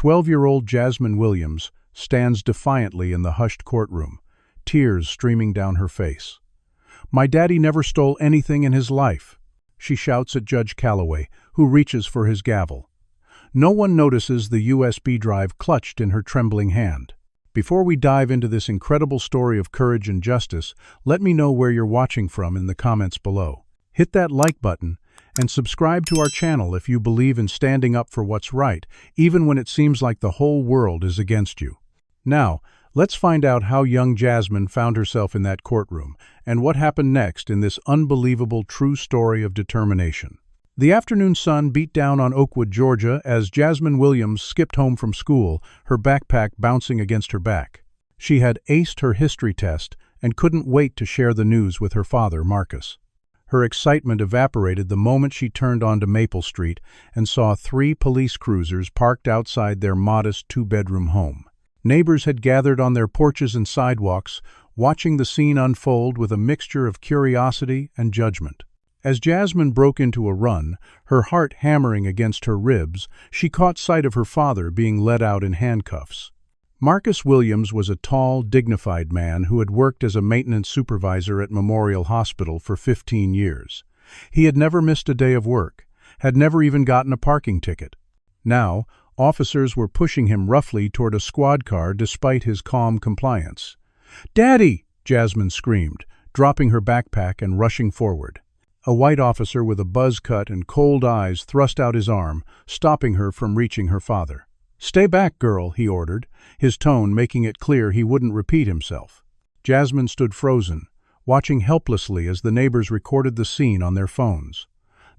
12-year-old Jasmine Williams stands defiantly in the hushed courtroom, tears streaming down her face. "My daddy never stole anything in his life," she shouts at Judge Calloway, who reaches for his gavel. No one notices the USB drive clutched in her trembling hand. Before we dive into this incredible story of courage and justice, let me know where you're watching from in the comments below. Hit that like button and subscribe to our channel if you believe in standing up for what's right, even when it seems like the whole world is against you. Now, let's find out how young Jasmine found herself in that courtroom and what happened next in this unbelievable true story of determination. The afternoon sun beat down on Oakwood, Georgia, as Jasmine Williams skipped home from school, her backpack bouncing against her back. She had aced her history test and couldn't wait to share the news with her father, Marcus. Her excitement evaporated the moment she turned onto Maple Street and saw 3 police cruisers parked outside their modest 2-bedroom home. Neighbors had gathered on their porches and sidewalks, watching the scene unfold with a mixture of curiosity and judgment. As Jasmine broke into a run, her heart hammering against her ribs, she caught sight of her father being led out in handcuffs. Marcus Williams was a tall, dignified man who had worked as a maintenance supervisor at Memorial Hospital for 15 years. He had never missed a day of work, had never even gotten a parking ticket. Now, officers were pushing him roughly toward a squad car despite his calm compliance. "Daddy!" Jasmine screamed, dropping her backpack and rushing forward. A white officer with a buzz cut and cold eyes thrust out his arm, stopping her from reaching her father. "Stay back, girl," he ordered, his tone making it clear he wouldn't repeat himself. Jasmine stood frozen, watching helplessly as the neighbors recorded the scene on their phones.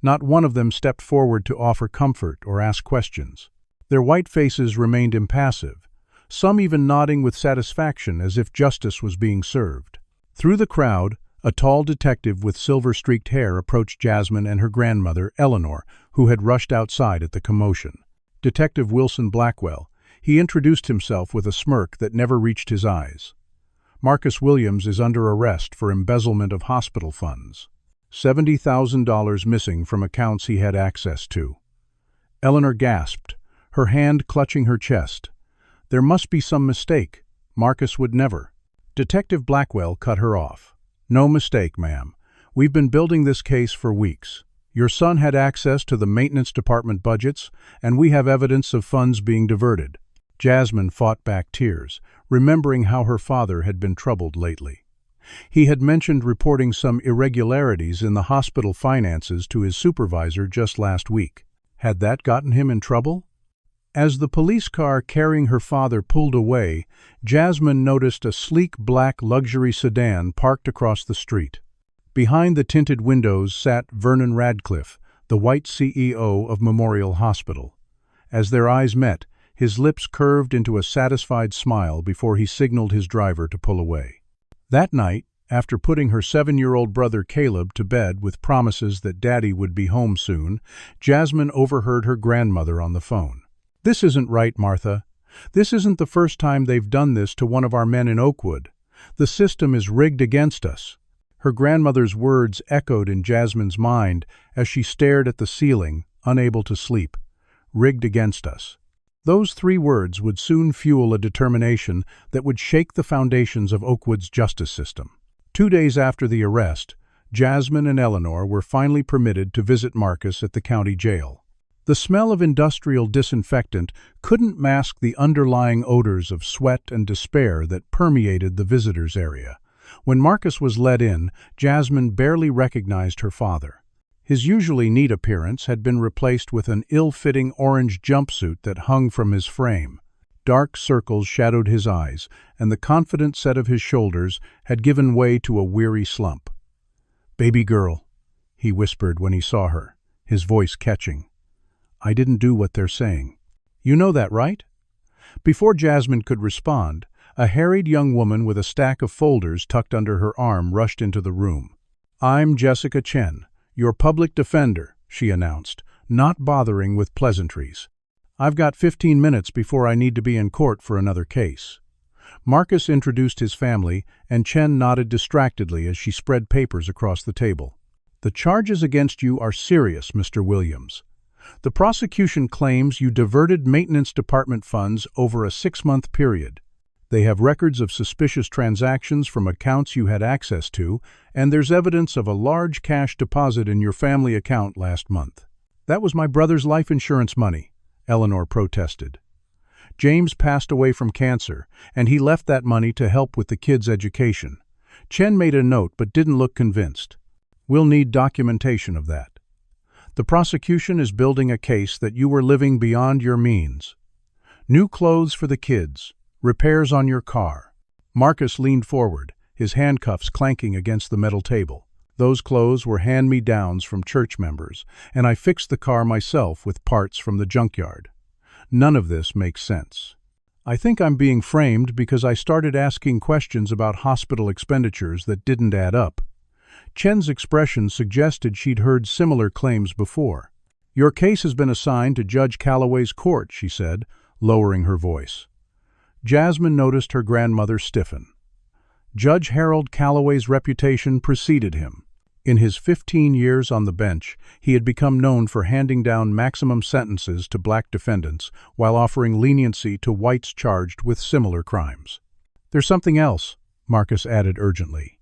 Not one of them stepped forward to offer comfort or ask questions. Their white faces remained impassive, some even nodding with satisfaction as if justice was being served. Through the crowd, a tall detective with silver-streaked hair approached Jasmine and her grandmother, Eleanor, who had rushed outside at the commotion. Detective Wilson Blackwell. He introduced himself with a smirk that never reached his eyes. "Marcus Williams is under arrest for embezzlement of hospital funds. $70,000 missing from accounts he had access to." Eleanor gasped, her hand clutching her chest. There must be some mistake. Marcus would never. Detective Blackwell cut her off. "No mistake, ma'am. We've been building this case for weeks. Your son had access to the maintenance department budgets, and we have evidence of funds being diverted." Jasmine fought back tears, remembering how her father had been troubled lately. He had mentioned reporting some irregularities in the hospital finances to his supervisor just last week. Had that gotten him in trouble? As the police car carrying her father pulled away, Jasmine noticed a sleek black luxury sedan parked across the street. Behind the tinted windows sat Vernon Radcliffe, the white CEO of Memorial Hospital. As their eyes met, his lips curved into a satisfied smile before he signaled his driver to pull away. That night, after putting her 7-year-old brother Caleb to bed with promises that Daddy would be home soon, Jasmine overheard her grandmother on the phone. "This isn't right, Martha. This isn't the first time they've done this to one of our men in Oakwood. The system is rigged against us." Her grandmother's words echoed in Jasmine's mind as she stared at the ceiling, unable to sleep. Rigged against us. Those 3 words would soon fuel a determination that would shake the foundations of Oakwood's justice system. 2 days after the arrest, Jasmine and Eleanor were finally permitted to visit Marcus at the county jail. The smell of industrial disinfectant couldn't mask the underlying odors of sweat and despair that permeated the visitors' area. When Marcus was let in, Jasmine barely recognized her father. His usually neat appearance had been replaced with an ill-fitting orange jumpsuit that hung from his frame. Dark circles shadowed his eyes, and the confident set of his shoulders had given way to a weary slump. "Baby girl," he whispered when he saw her, his voice catching. "I didn't do what they're saying. You know that, right?" Before Jasmine could respond, a harried young woman with a stack of folders tucked under her arm rushed into the room. "I'm Jessica Chen, your public defender," she announced, not bothering with pleasantries. "I've got 15 minutes before I need to be in court for another case." Marcus introduced his family, and Chen nodded distractedly as she spread papers across the table. "The charges against you are serious, Mr. Williams. The prosecution claims you diverted maintenance department funds over a 6-month period. They have records of suspicious transactions from accounts you had access to, and there's evidence of a large cash deposit in your family account last month. That was my brother's life insurance money, Eleanor protested. James passed away from cancer, and he left that money to help with the kids' education. Chen made a note but didn't look convinced. We'll need documentation of that. The prosecution is building a case that you were living beyond your means. New clothes for the kids, repairs on your car. Marcus leaned forward, his handcuffs clanking against the metal table. Those clothes were hand-me-downs from church members, and I fixed the car myself with parts from the junkyard. None of this makes sense. I think I'm being framed because I started asking questions about hospital expenditures that didn't add up. Chen's expression suggested she'd heard similar claims before. Your case has been assigned to Judge Calloway's court, she said, lowering her voice. Jasmine noticed her grandmother stiffen. Judge Harold Calloway's reputation preceded him. In his 15 years on the bench, he had become known for handing down maximum sentences to black defendants while offering leniency to whites charged with similar crimes. There's something else, Marcus added urgently.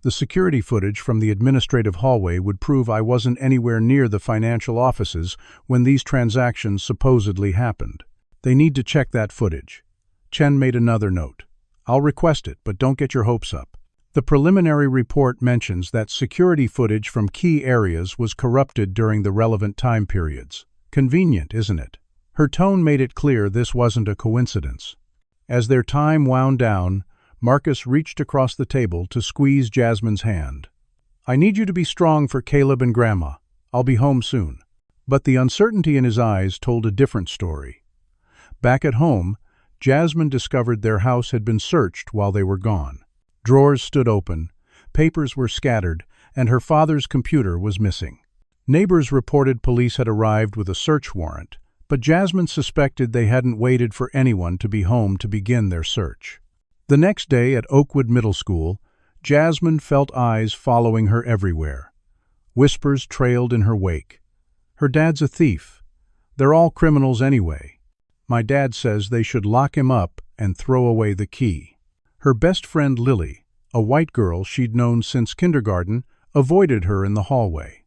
The security footage from the administrative hallway would prove I wasn't anywhere near the financial offices when these transactions supposedly happened. They need to check that footage. Chen made another note. I'll request it, but don't get your hopes up. The preliminary report mentions that security footage from key areas was corrupted during the relevant time periods. Convenient, isn't it? Her tone made it clear this wasn't a coincidence. As their time wound down, Marcus reached across the table to squeeze Jasmine's hand. I need you to be strong for Caleb and Grandma. I'll be home soon. But the uncertainty in his eyes told a different story. Back at home, Jasmine discovered their house had been searched while they were gone. Drawers stood open, papers were scattered, and her father's computer was missing. Neighbors reported police had arrived with a search warrant, but Jasmine suspected they hadn't waited for anyone to be home to begin their search. The next day at Oakwood Middle School, Jasmine felt eyes following her everywhere. Whispers trailed in her wake. Her dad's a thief. They're all criminals anyway. My dad says they should lock him up and throw away the key. Her best friend Lily, a white girl she'd known since kindergarten, avoided her in the hallway.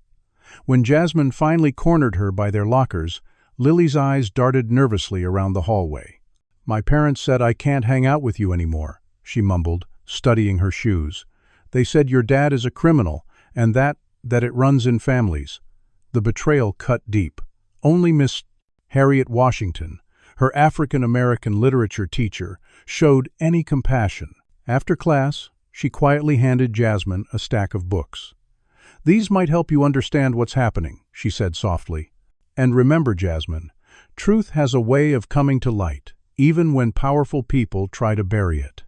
When Jasmine finally cornered her by their lockers, Lily's eyes darted nervously around the hallway. My parents said I can't hang out with you anymore, she mumbled, studying her shoes. They said your dad is a criminal, and that it runs in families. The betrayal cut deep. Only Miss Harriet Washington, her African-American literature teacher, showed any compassion. After class, she quietly handed Jasmine a stack of books. These might help you understand what's happening, she said softly. And remember, Jasmine, truth has a way of coming to light, even when powerful people try to bury it.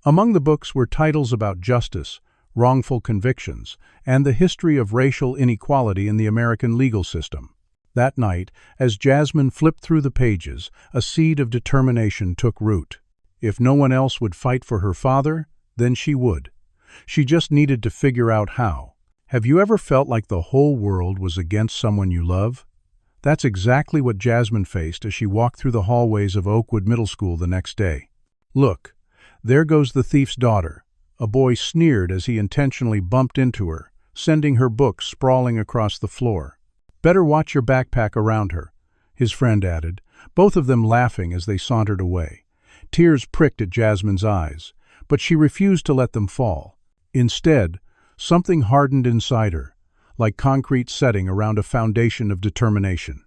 Among the books were titles about justice, wrongful convictions, and the history of racial inequality in the American legal system. That night, as Jasmine flipped through the pages, a seed of determination took root. If no one else would fight for her father, then she would. She just needed to figure out how. Have you ever felt like the whole world was against someone you love? That's exactly what Jasmine faced as she walked through the hallways of Oakwood Middle School the next day. Look, there goes the thief's daughter. A boy sneered as he intentionally bumped into her, sending her books sprawling across the floor. Better watch your backpack around her, his friend added, both of them laughing as they sauntered away. Tears pricked at Jasmine's eyes, but she refused to let them fall. Instead, something hardened inside her, like concrete setting around a foundation of determination.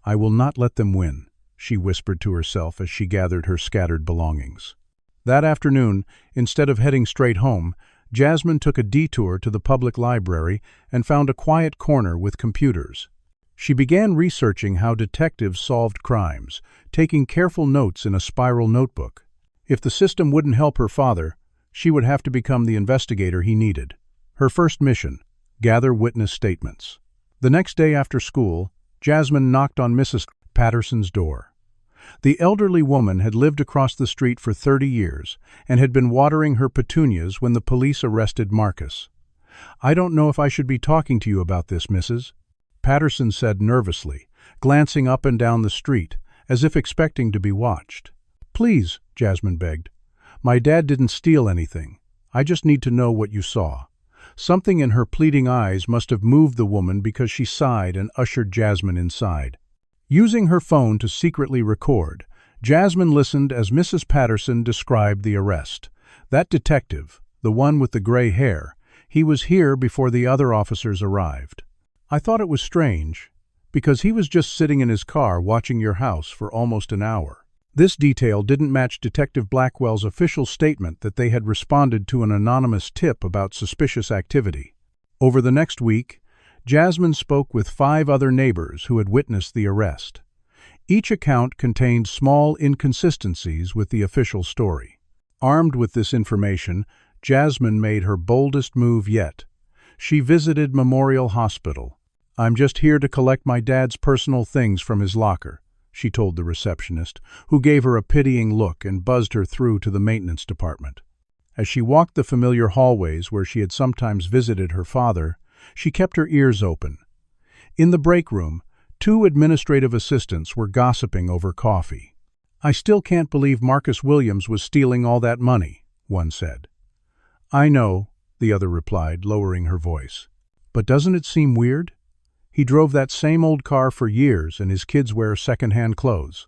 I will not let them win, she whispered to herself as she gathered her scattered belongings. That afternoon, instead of heading straight home, Jasmine took a detour to the public library and found a quiet corner with computers. She began researching how detectives solved crimes, taking careful notes in a spiral notebook. If the system wouldn't help her father, she would have to become the investigator he needed. Her first mission: gather witness statements. The next day after school, Jasmine knocked on Mrs. Patterson's door. The elderly woman had lived across the street for 30 years and had been watering her petunias when the police arrested Marcus. I don't know if I should be talking to you about this, Mrs. Patterson said nervously, glancing up and down the street, as if expecting to be watched. "Please," Jasmine begged. "My dad didn't steal anything. I just need to know what you saw." Something in her pleading eyes must have moved the woman because she sighed and ushered Jasmine inside. Using her phone to secretly record, Jasmine listened as Mrs. Patterson described the arrest. That detective, the one with the gray hair, he was here before the other officers arrived. "I thought it was strange, because he was just sitting in his car watching your house for almost an hour." This detail didn't match Detective Blackwell's official statement that they had responded to an anonymous tip about suspicious activity. Over the next week, Jasmine spoke with 5 other neighbors who had witnessed the arrest. Each account contained small inconsistencies with the official story. Armed with this information, Jasmine made her boldest move yet. She visited Memorial Hospital. "I'm just here to collect my dad's personal things from his locker," she told the receptionist, who gave her a pitying look and buzzed her through to the maintenance department. As she walked the familiar hallways where she had sometimes visited her father, she kept her ears open. In the break room, 2 administrative assistants were gossiping over coffee. "I still can't believe Marcus Williams was stealing all that money," one said. "I know," the other replied, lowering her voice. "But doesn't it seem weird? He drove that same old car for years and his kids wear second-hand clothes.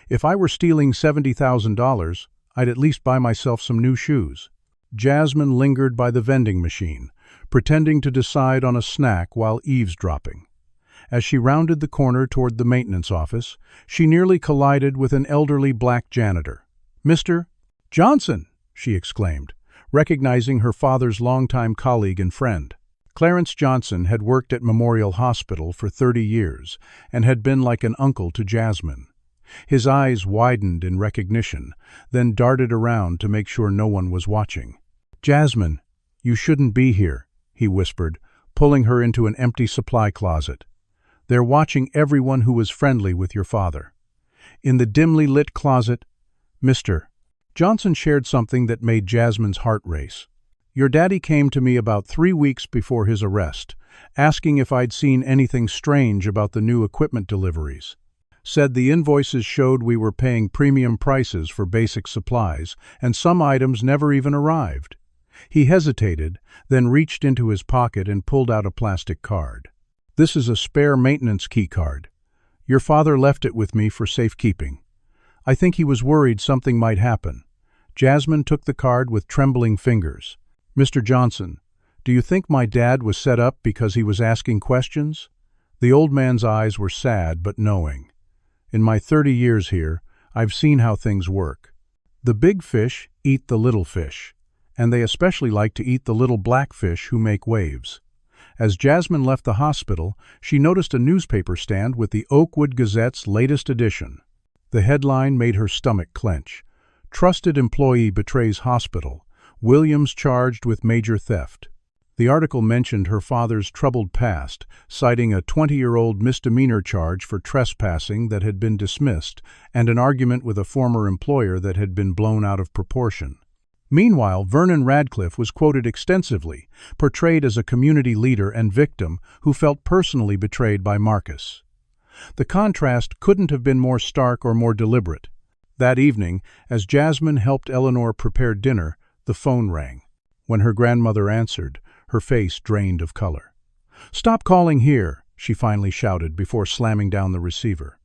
If I were stealing $70,000, I'd at least buy myself some new shoes." Jasmine lingered by the vending machine, pretending to decide on a snack while eavesdropping. As she rounded the corner toward the maintenance office, she nearly collided with an elderly black janitor. "Mr. Johnson!" she exclaimed, recognizing her father's longtime colleague and friend. Clarence Johnson had worked at Memorial Hospital for 30 years and had been like an uncle to Jasmine. His eyes widened in recognition, then darted around to make sure no one was watching. "Jasmine, you shouldn't be here," he whispered, pulling her into an empty supply closet. "They're watching everyone who was friendly with your father." In the dimly lit closet, Mr. Johnson shared something that made Jasmine's heart race. "Your daddy came to me about 3 weeks before his arrest, asking if I'd seen anything strange about the new equipment deliveries. Said the invoices showed we were paying premium prices for basic supplies, and some items never even arrived." He hesitated, then reached into his pocket and pulled out a plastic card. "This is a spare maintenance key card. Your father left it with me for safekeeping. I think he was worried something might happen." Jasmine took the card with trembling fingers. "Mr. Johnson, do you think my dad was set up because he was asking questions?" The old man's eyes were sad but knowing. "In my 30 years here, I've seen how things work. The big fish eat the little fish, and they especially like to eat the little black fish who make waves." As Jasmine left the hospital, she noticed a newspaper stand with the Oakwood Gazette's latest edition. The headline made her stomach clench. "Trusted employee betrays hospital. Williams charged with major theft." The article mentioned her father's troubled past, citing a 20-year-old misdemeanor charge for trespassing that had been dismissed and an argument with a former employer that had been blown out of proportion. Meanwhile, Vernon Radcliffe was quoted extensively, portrayed as a community leader and victim who felt personally betrayed by Marcus. The contrast couldn't have been more stark or more deliberate. That evening, as Jasmine helped Eleanor prepare dinner, the phone rang. When her grandmother answered, her face drained of color. "Stop calling here," she finally shouted before slamming down the receiver.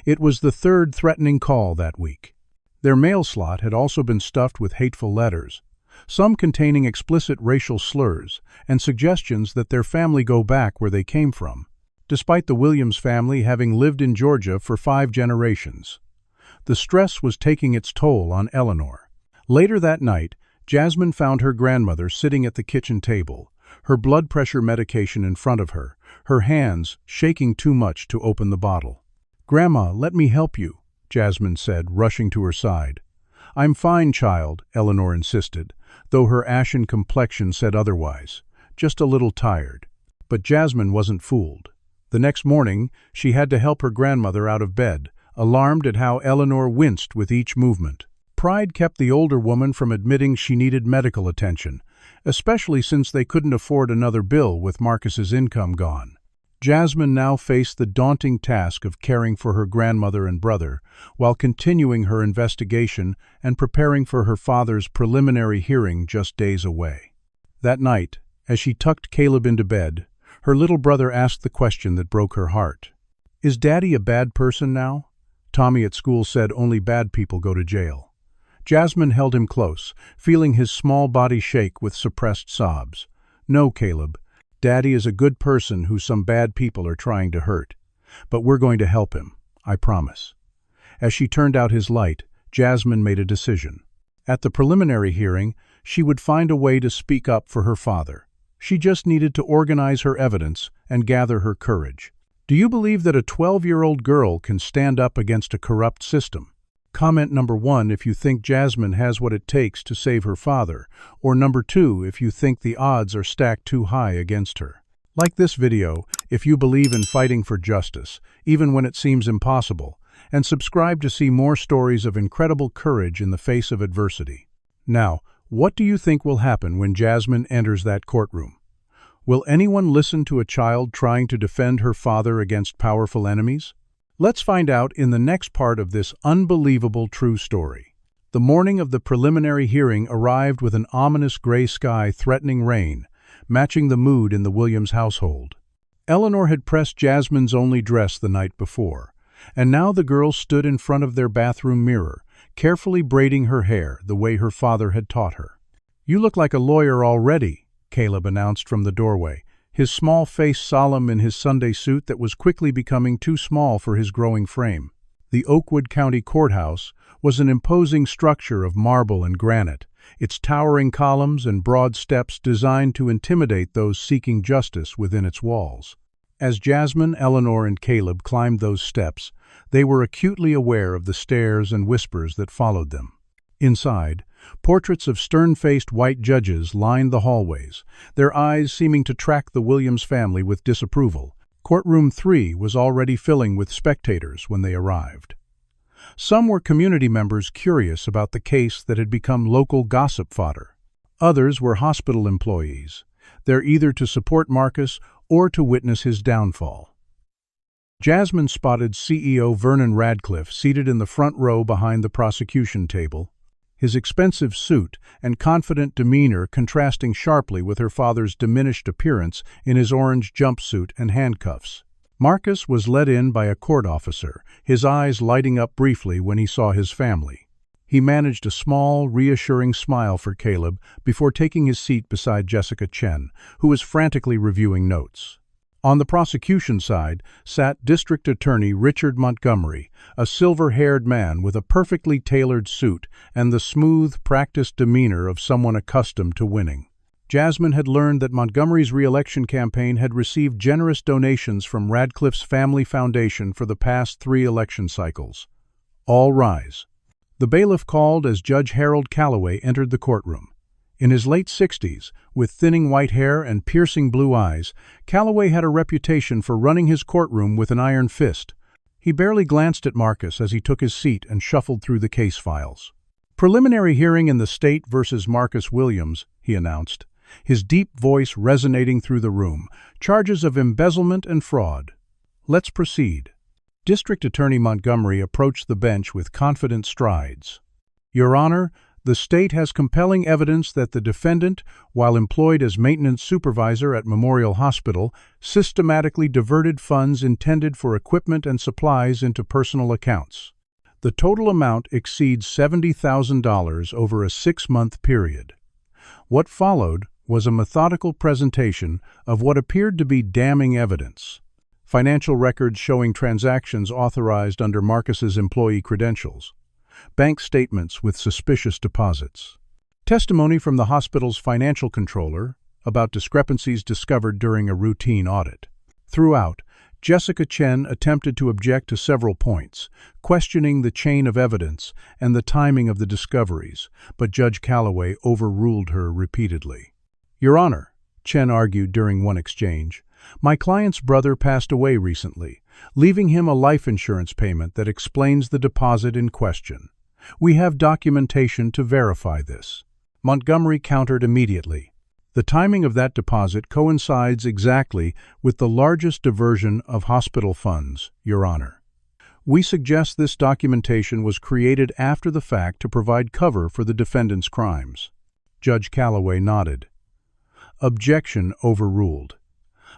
It was the 3rd threatening call that week. Their mail slot had also been stuffed with hateful letters, some containing explicit racial slurs and suggestions that their family go back where they came from, despite the Williams family having lived in Georgia for 5 generations. The stress was taking its toll on Eleanor. Later that night, Jasmine found her grandmother sitting at the kitchen table, her blood pressure medication in front of her, her hands shaking too much to open the bottle. "Grandma, let me help you," Jasmine said, rushing to her side. "I'm fine, child," Eleanor insisted, though her ashen complexion said otherwise, just a little tired. But Jasmine wasn't fooled. The next morning, she had to help her grandmother out of bed, alarmed at how Eleanor winced with each movement. Pride kept the older woman from admitting she needed medical attention, especially since they couldn't afford another bill with Marcus's income gone. Jasmine now faced the daunting task of caring for her grandmother and brother, while continuing her investigation and preparing for her father's preliminary hearing just days away. That night, as she tucked Caleb into bed, her little brother asked the question that broke her heart. "Is Daddy a bad person now? Tommy at school said only bad people go to jail." Jasmine held him close, feeling his small body shake with suppressed sobs. "No, Caleb. Daddy is a good person who some bad people are trying to hurt. But we're going to help him, I promise." As she turned out his light, Jasmine made a decision. At the preliminary hearing, she would find a way to speak up for her father. She just needed to organize her evidence and gather her courage. Do you believe that a 12-year-old girl can stand up against a corrupt system? Comment number 1 if you think Jasmine has what it takes to save her father, or number 2 if you think the odds are stacked too high against her. Like this video if you believe in fighting for justice, even when it seems impossible, and subscribe to see more stories of incredible courage in the face of adversity. Now, what do you think will happen when Jasmine enters that courtroom? Will anyone listen to a child trying to defend her father against powerful enemies? Let's find out in the next part of this unbelievable true story. The morning of the preliminary hearing arrived with an ominous gray sky threatening rain, matching the mood in the Williams household. Eleanor had pressed Jasmine's only dress the night before, and now the girl stood in front of their bathroom mirror, carefully braiding her hair the way her father had taught her. "You look like a lawyer already," Caleb announced from the doorway, his small face solemn in his Sunday suit that was quickly becoming too small for his growing frame. The Oakwood County Courthouse was an imposing structure of marble and granite, its towering columns and broad steps designed to intimidate those seeking justice within its walls. As Jasmine, Eleanor, and Caleb climbed those steps, they were acutely aware of the stares and whispers that followed them. Inside, portraits of stern-faced white judges lined the hallways, their eyes seeming to track the Williams family with disapproval. Courtroom 3 was already filling with spectators when they arrived. Some were community members curious about the case that had become local gossip fodder. Others were hospital employees, there either to support Marcus or to witness his downfall. Jasmine spotted CEO Vernon Radcliffe seated in the front row behind the prosecution table, his expensive suit and confident demeanor contrasting sharply with her father's diminished appearance in his orange jumpsuit and handcuffs. Marcus was led in by a court officer, his eyes lighting up briefly when he saw his family. He managed a small, reassuring smile for Caleb before taking his seat beside Jessica Chen, who was frantically reviewing notes. On the prosecution side sat District Attorney Richard Montgomery, a silver-haired man with a perfectly tailored suit and the smooth, practiced demeanor of someone accustomed to winning. Jasmine had learned that Montgomery's re-election campaign had received generous donations from Radcliffe's Family Foundation for the past 3 election cycles. All rise. The bailiff called as Judge Harold Calloway entered the courtroom. In his late 60s, with thinning white hair and piercing blue eyes, Calloway had a reputation for running his courtroom with an iron fist. He barely glanced at Marcus as he took his seat and shuffled through the case files. "Preliminary hearing in the State versus Marcus Williams," he announced, his deep voice resonating through the room. "Charges of embezzlement and fraud. Let's proceed." District Attorney Montgomery approached the bench with confident strides. "Your Honor, the State has compelling evidence that the defendant, while employed as maintenance supervisor at Memorial Hospital, systematically diverted funds intended for equipment and supplies into personal accounts. The total amount exceeds $70,000 over a 6-month period." What followed was a methodical presentation of what appeared to be damning evidence. Financial records showing transactions authorized under Marcus's employee credentials. Bank statements with suspicious deposits. Testimony from the hospital's financial controller about discrepancies discovered during a routine audit. Throughout, Jessica Chen attempted to object to several points, questioning the chain of evidence and the timing of the discoveries, but Judge Calloway overruled her repeatedly. "Your Honor," Chen argued during one exchange, "my client's brother passed away recently, leaving him a life insurance payment that explains the deposit in question. We have documentation to verify this." Montgomery countered immediately. The timing of that deposit coincides exactly with the largest diversion of hospital funds, Your Honor. We suggest this documentation was created after the fact to provide cover for the defendant's crimes." Judge Calloway nodded. Objection overruled.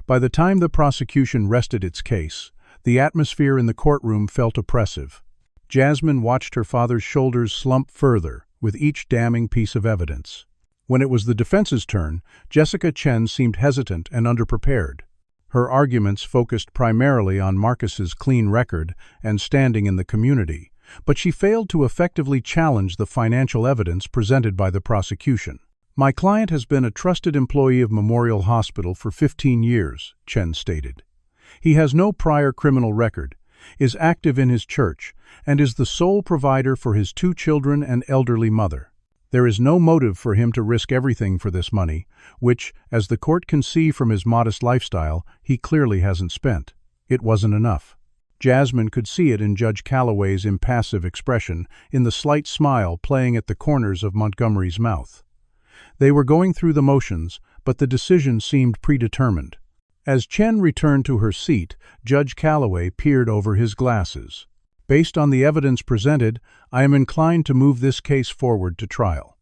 By the time the prosecution rested its case, the atmosphere in the courtroom felt oppressive. Jasmine watched her father's shoulders slump further with each damning piece of evidence. When it was the defense's turn, Jessica Chen seemed hesitant and underprepared. Her arguments focused primarily on Marcus's clean record and standing in the community, but she failed to effectively challenge the financial evidence presented by the prosecution. "My client has been a trusted employee of Memorial Hospital for 15 years, Chen stated. "He has no prior criminal record, is active in his church, and is the sole provider for his 2 children and elderly mother. There is no motive for him to risk everything for this money, which, as the court can see from his modest lifestyle, he clearly hasn't spent. It wasn't enough." Jasmine could see it in Judge Calloway's impassive expression, in the slight smile playing at the corners of Montgomery's mouth. They were going through the motions, but the decision seemed predetermined. As Chen returned to her seat, Judge Calloway peered over his glasses. "Based on the evidence presented, I am inclined to move this case forward to trial.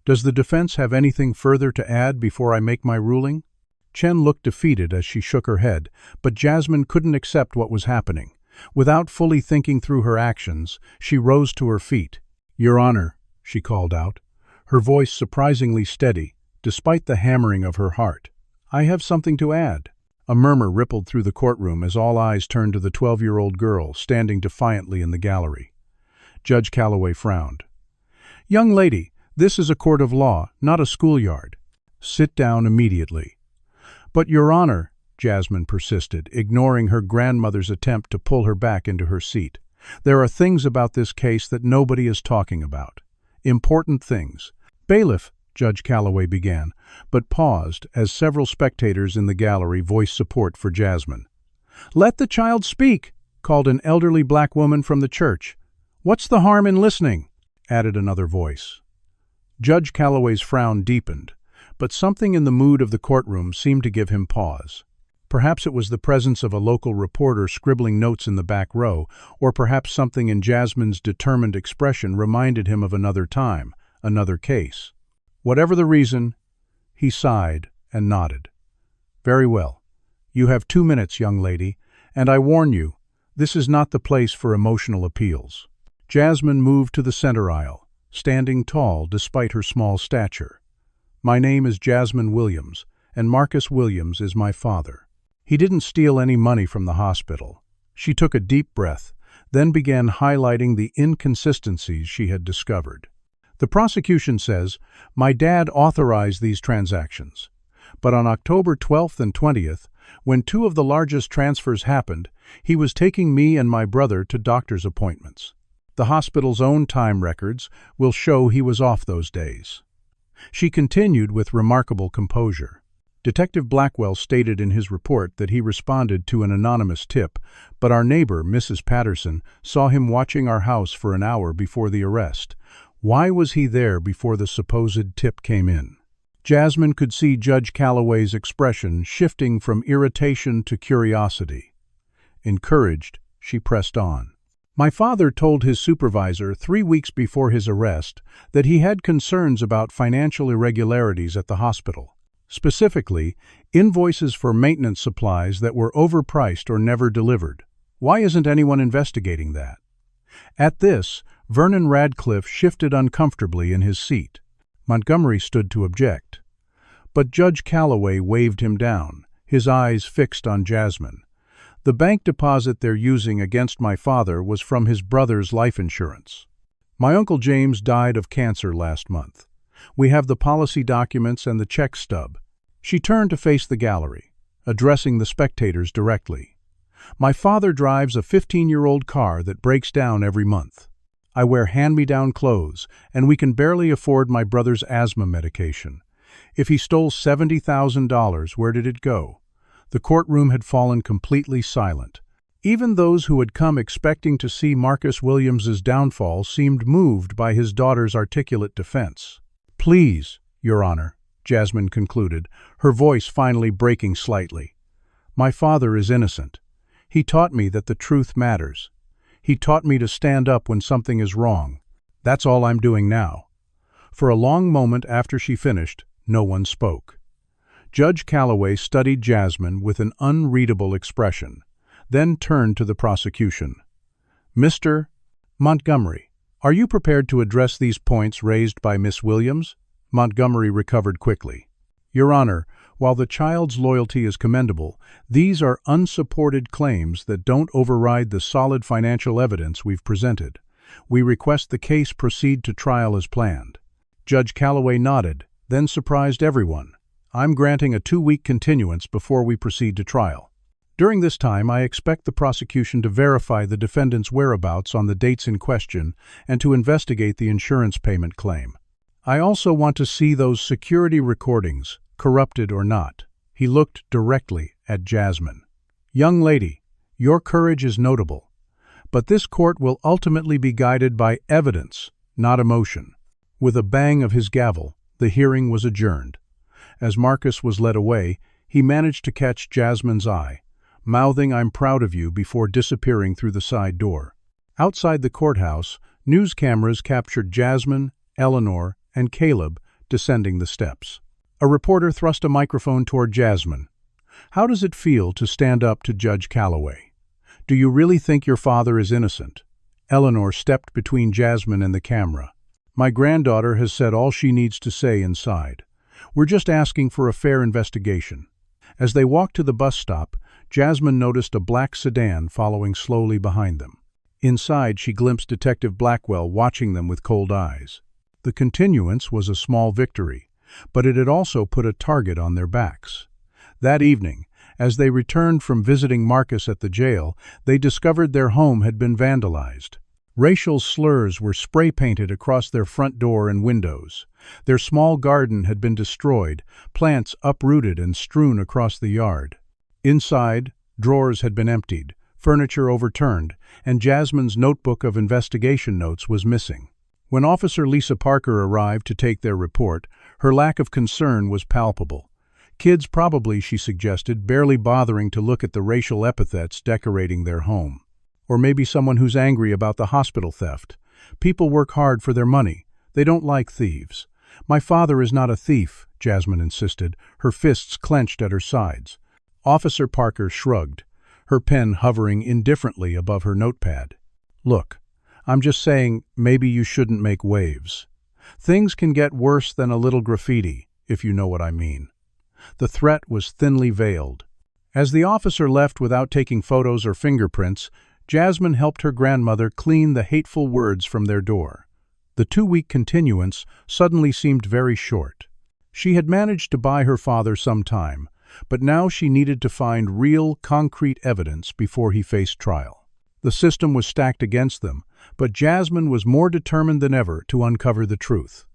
Does the defense have anything further to add before I make my ruling?" Chen looked defeated as she shook her head, but Jasmine couldn't accept what was happening. Without fully thinking through her actions, she rose to her feet. "Your Honor," she called out, her voice surprisingly steady, despite the hammering of her heart. "I have something to add." A murmur rippled through the courtroom as all eyes turned to the 12-year-old girl standing defiantly in the gallery. Judge Calloway frowned. "Young lady, this is a court of law, not a schoolyard. Sit down immediately." "But, Your Honor," Jasmine persisted, ignoring her grandmother's attempt to pull her back into her seat, "there are things about this case that nobody is talking about. Important things." "Bailiff," Judge Calloway began, but paused as several spectators in the gallery voiced support for Jasmine. "Let the child speak," called an elderly black woman from the church. "What's the harm in listening?" added another voice. Judge Calloway's frown deepened, but something in the mood of the courtroom seemed to give him pause. Perhaps it was the presence of a local reporter scribbling notes in the back row, or perhaps something in Jasmine's determined expression reminded him of another time, another case. Whatever the reason, he sighed and nodded. "Very well. You have 2 minutes, young lady, and I warn you, this is not the place for emotional appeals." Jasmine moved to the center aisle, standing tall despite her small stature. "My name is Jasmine Williams, and Marcus Williams is my father. He didn't steal any money from the hospital." She took a deep breath, then began highlighting the inconsistencies she had discovered. "The prosecution says, my dad authorized these transactions. But on October 12th and 20th, when 2 of the largest transfers happened, he was taking me and my brother to doctor's appointments. The hospital's own time records will show he was off those days." She continued with remarkable composure. Detective Blackwell stated in his report that he responded to an anonymous tip, but our neighbor, Mrs. Patterson, saw him watching our house for an hour before the arrest. Why was he there before the supposed tip came in? Jasmine could see Judge Calloway's expression shifting from irritation to curiosity. Encouraged, she pressed on. "My father told his supervisor 3 weeks before his arrest that he had concerns about financial irregularities at the hospital. Specifically, invoices for maintenance supplies that were overpriced or never delivered. Why isn't anyone investigating that?" At this, Vernon Radcliffe shifted uncomfortably in his seat. Montgomery stood to object. But Judge Calloway waved him down, his eyes fixed on Jasmine. "The bank deposit they're using against my father was from his brother's life insurance. My Uncle James died of cancer last month. We have the policy documents and the check stub." She turned to face the gallery, addressing the spectators directly. "My father drives a 15-year-old car that breaks down every month. I wear hand-me-down clothes, and we can barely afford my brother's asthma medication. If he stole $70,000, where did it go?" The courtroom had fallen completely silent. Even those who had come expecting to see Marcus Williams's downfall seemed moved by his daughter's articulate defense. "Please, Your Honor," Jasmine concluded, her voice finally breaking slightly. "My father is innocent. He taught me that the truth matters. He taught me to stand up when something is wrong. That's all I'm doing now." For a long moment after she finished, no one spoke. Judge Calloway studied Jasmine with an unreadable expression, then turned to the prosecution. "Mr. Montgomery, are you prepared to address these points raised by Miss Williams?" Montgomery recovered quickly. "Your Honor, while the child's loyalty is commendable, these are unsupported claims that don't override the solid financial evidence we've presented. We request the case proceed to trial as planned." Judge Calloway nodded, then surprised everyone. "I'm granting a 2-week continuance before we proceed to trial. During this time, I expect the prosecution to verify the defendant's whereabouts on the dates in question and to investigate the insurance payment claim. I also want to see those security recordings, corrupted or not." He looked directly at Jasmine. "Young lady, your courage is notable, but this court will ultimately be guided by evidence, not emotion." With a bang of his gavel, the hearing was adjourned. As Marcus was led away, he managed to catch Jasmine's eye, mouthing "I'm proud of you" before disappearing through the side door. Outside the courthouse, news cameras captured Jasmine, Eleanor, and Caleb descending the steps. A reporter thrust a microphone toward Jasmine. "How does it feel to stand up to Judge Calloway? Do you really think your father is innocent?" Eleanor stepped between Jasmine and the camera. "My granddaughter has said all she needs to say inside. We're just asking for a fair investigation." As they walked to the bus stop, Jasmine noticed a black sedan following slowly behind them. Inside, she glimpsed Detective Blackwell watching them with cold eyes. The continuance was a small victory, but it had also put a target on their backs. That evening, as they returned from visiting Marcus at the jail, they discovered their home had been vandalized. Racial slurs were spray-painted across their front door and windows. Their small garden had been destroyed, plants uprooted and strewn across the yard. Inside, drawers had been emptied, furniture overturned, and Jasmine's notebook of investigation notes was missing. When Officer Lisa Parker arrived to take their report, her lack of concern was palpable. Kids probably, she suggested, barely bothering to look at the racial epithets decorating their home. Or maybe someone who's angry about the hospital theft. People work hard for their money. They don't like thieves. "My father is not a thief," Jasmine insisted, her fists clenched at her sides. Officer Parker shrugged, her pen hovering indifferently above her notepad. "Look, I'm just saying maybe you shouldn't make waves. Things can get worse than a little graffiti, if you know what I mean." The threat was thinly veiled. As the officer left without taking photos or fingerprints, Jasmine helped her grandmother clean the hateful words from their door. The 2-week continuance suddenly seemed very short. She had managed to buy her father some time, but now she needed to find real, concrete evidence before he faced trial. The system was stacked against them, but Jasmine was more determined than ever to uncover the truth.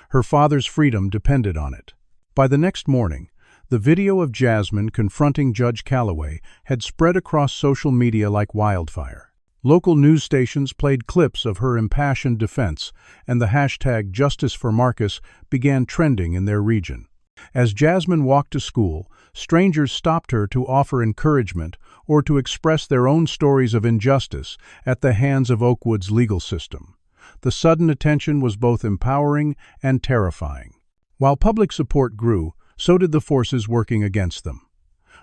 Her father's freedom depended on it. By the next morning, the video of Jasmine confronting Judge Calloway had spread across social media like wildfire. Local news stations played clips of her impassioned defense, and the hashtag #JusticeForMarcus began trending in their region. As Jasmine walked to school, strangers stopped her to offer encouragement or to express their own stories of injustice at the hands of Oakwood's legal system. The sudden attention was both empowering and terrifying. While public support grew, so did the forces working against them.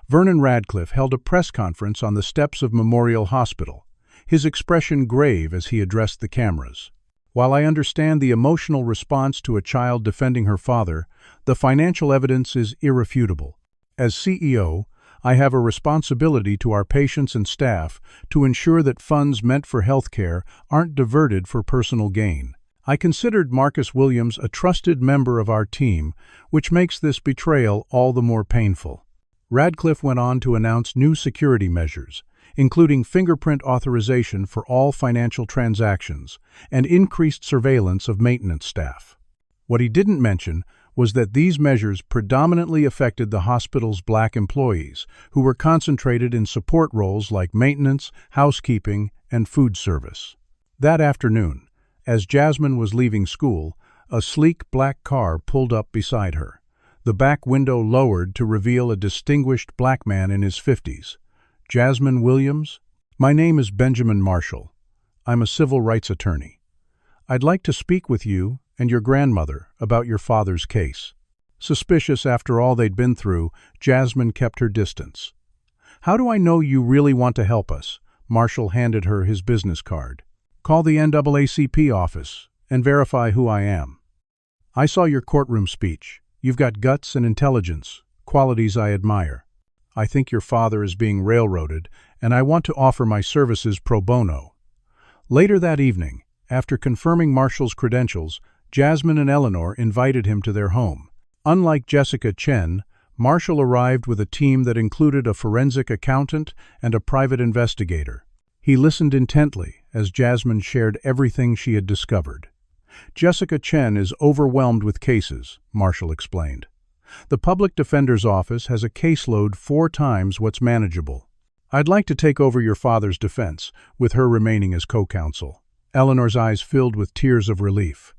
Vernon Radcliffe held a press conference on the steps of Memorial Hospital, his expression grave as he addressed the cameras. "While I understand the emotional response to a child defending her father, the financial evidence is irrefutable. As CEO, I have a responsibility to our patients and staff to ensure that funds meant for health care aren't diverted for personal gain. I considered Marcus Williams a trusted member of our team, which makes this betrayal all the more painful." Radcliffe went on to announce new security measures, including fingerprint authorization for all financial transactions and increased surveillance of maintenance staff. What he didn't mention was that these measures predominantly affected the hospital's black employees, who were concentrated in support roles like maintenance, housekeeping, and food service. That afternoon, as Jasmine was leaving school, a sleek black car pulled up beside her. the back window lowered to reveal a distinguished black man in his 50s. Jasmine Williams? My name is Benjamin Marshall. I'm a civil rights attorney. I'd like to speak with you and your grandmother about your father's case. Suspicious after all they'd been through, Jasmine kept her distance. How do I know you really want to help us? Marshall handed her his business card. Call the NAACP office and verify who I am. I saw your courtroom speech. You've got guts and intelligence, qualities I admire. I think your father is being railroaded, and I want to offer my services pro bono. Later that evening, after confirming Marshall's credentials, Jasmine and Eleanor invited him to their home. Unlike Jessica Chen, Marshall arrived with a team that included a forensic accountant and a private investigator. He listened intently as Jasmine shared everything she had discovered. Jessica Chen is overwhelmed with cases, Marshall explained. The public defender's office has a caseload 4 times what's manageable. I'd like to take over your father's defense, with her remaining as co-counsel. Eleanor's eyes filled with tears of relief.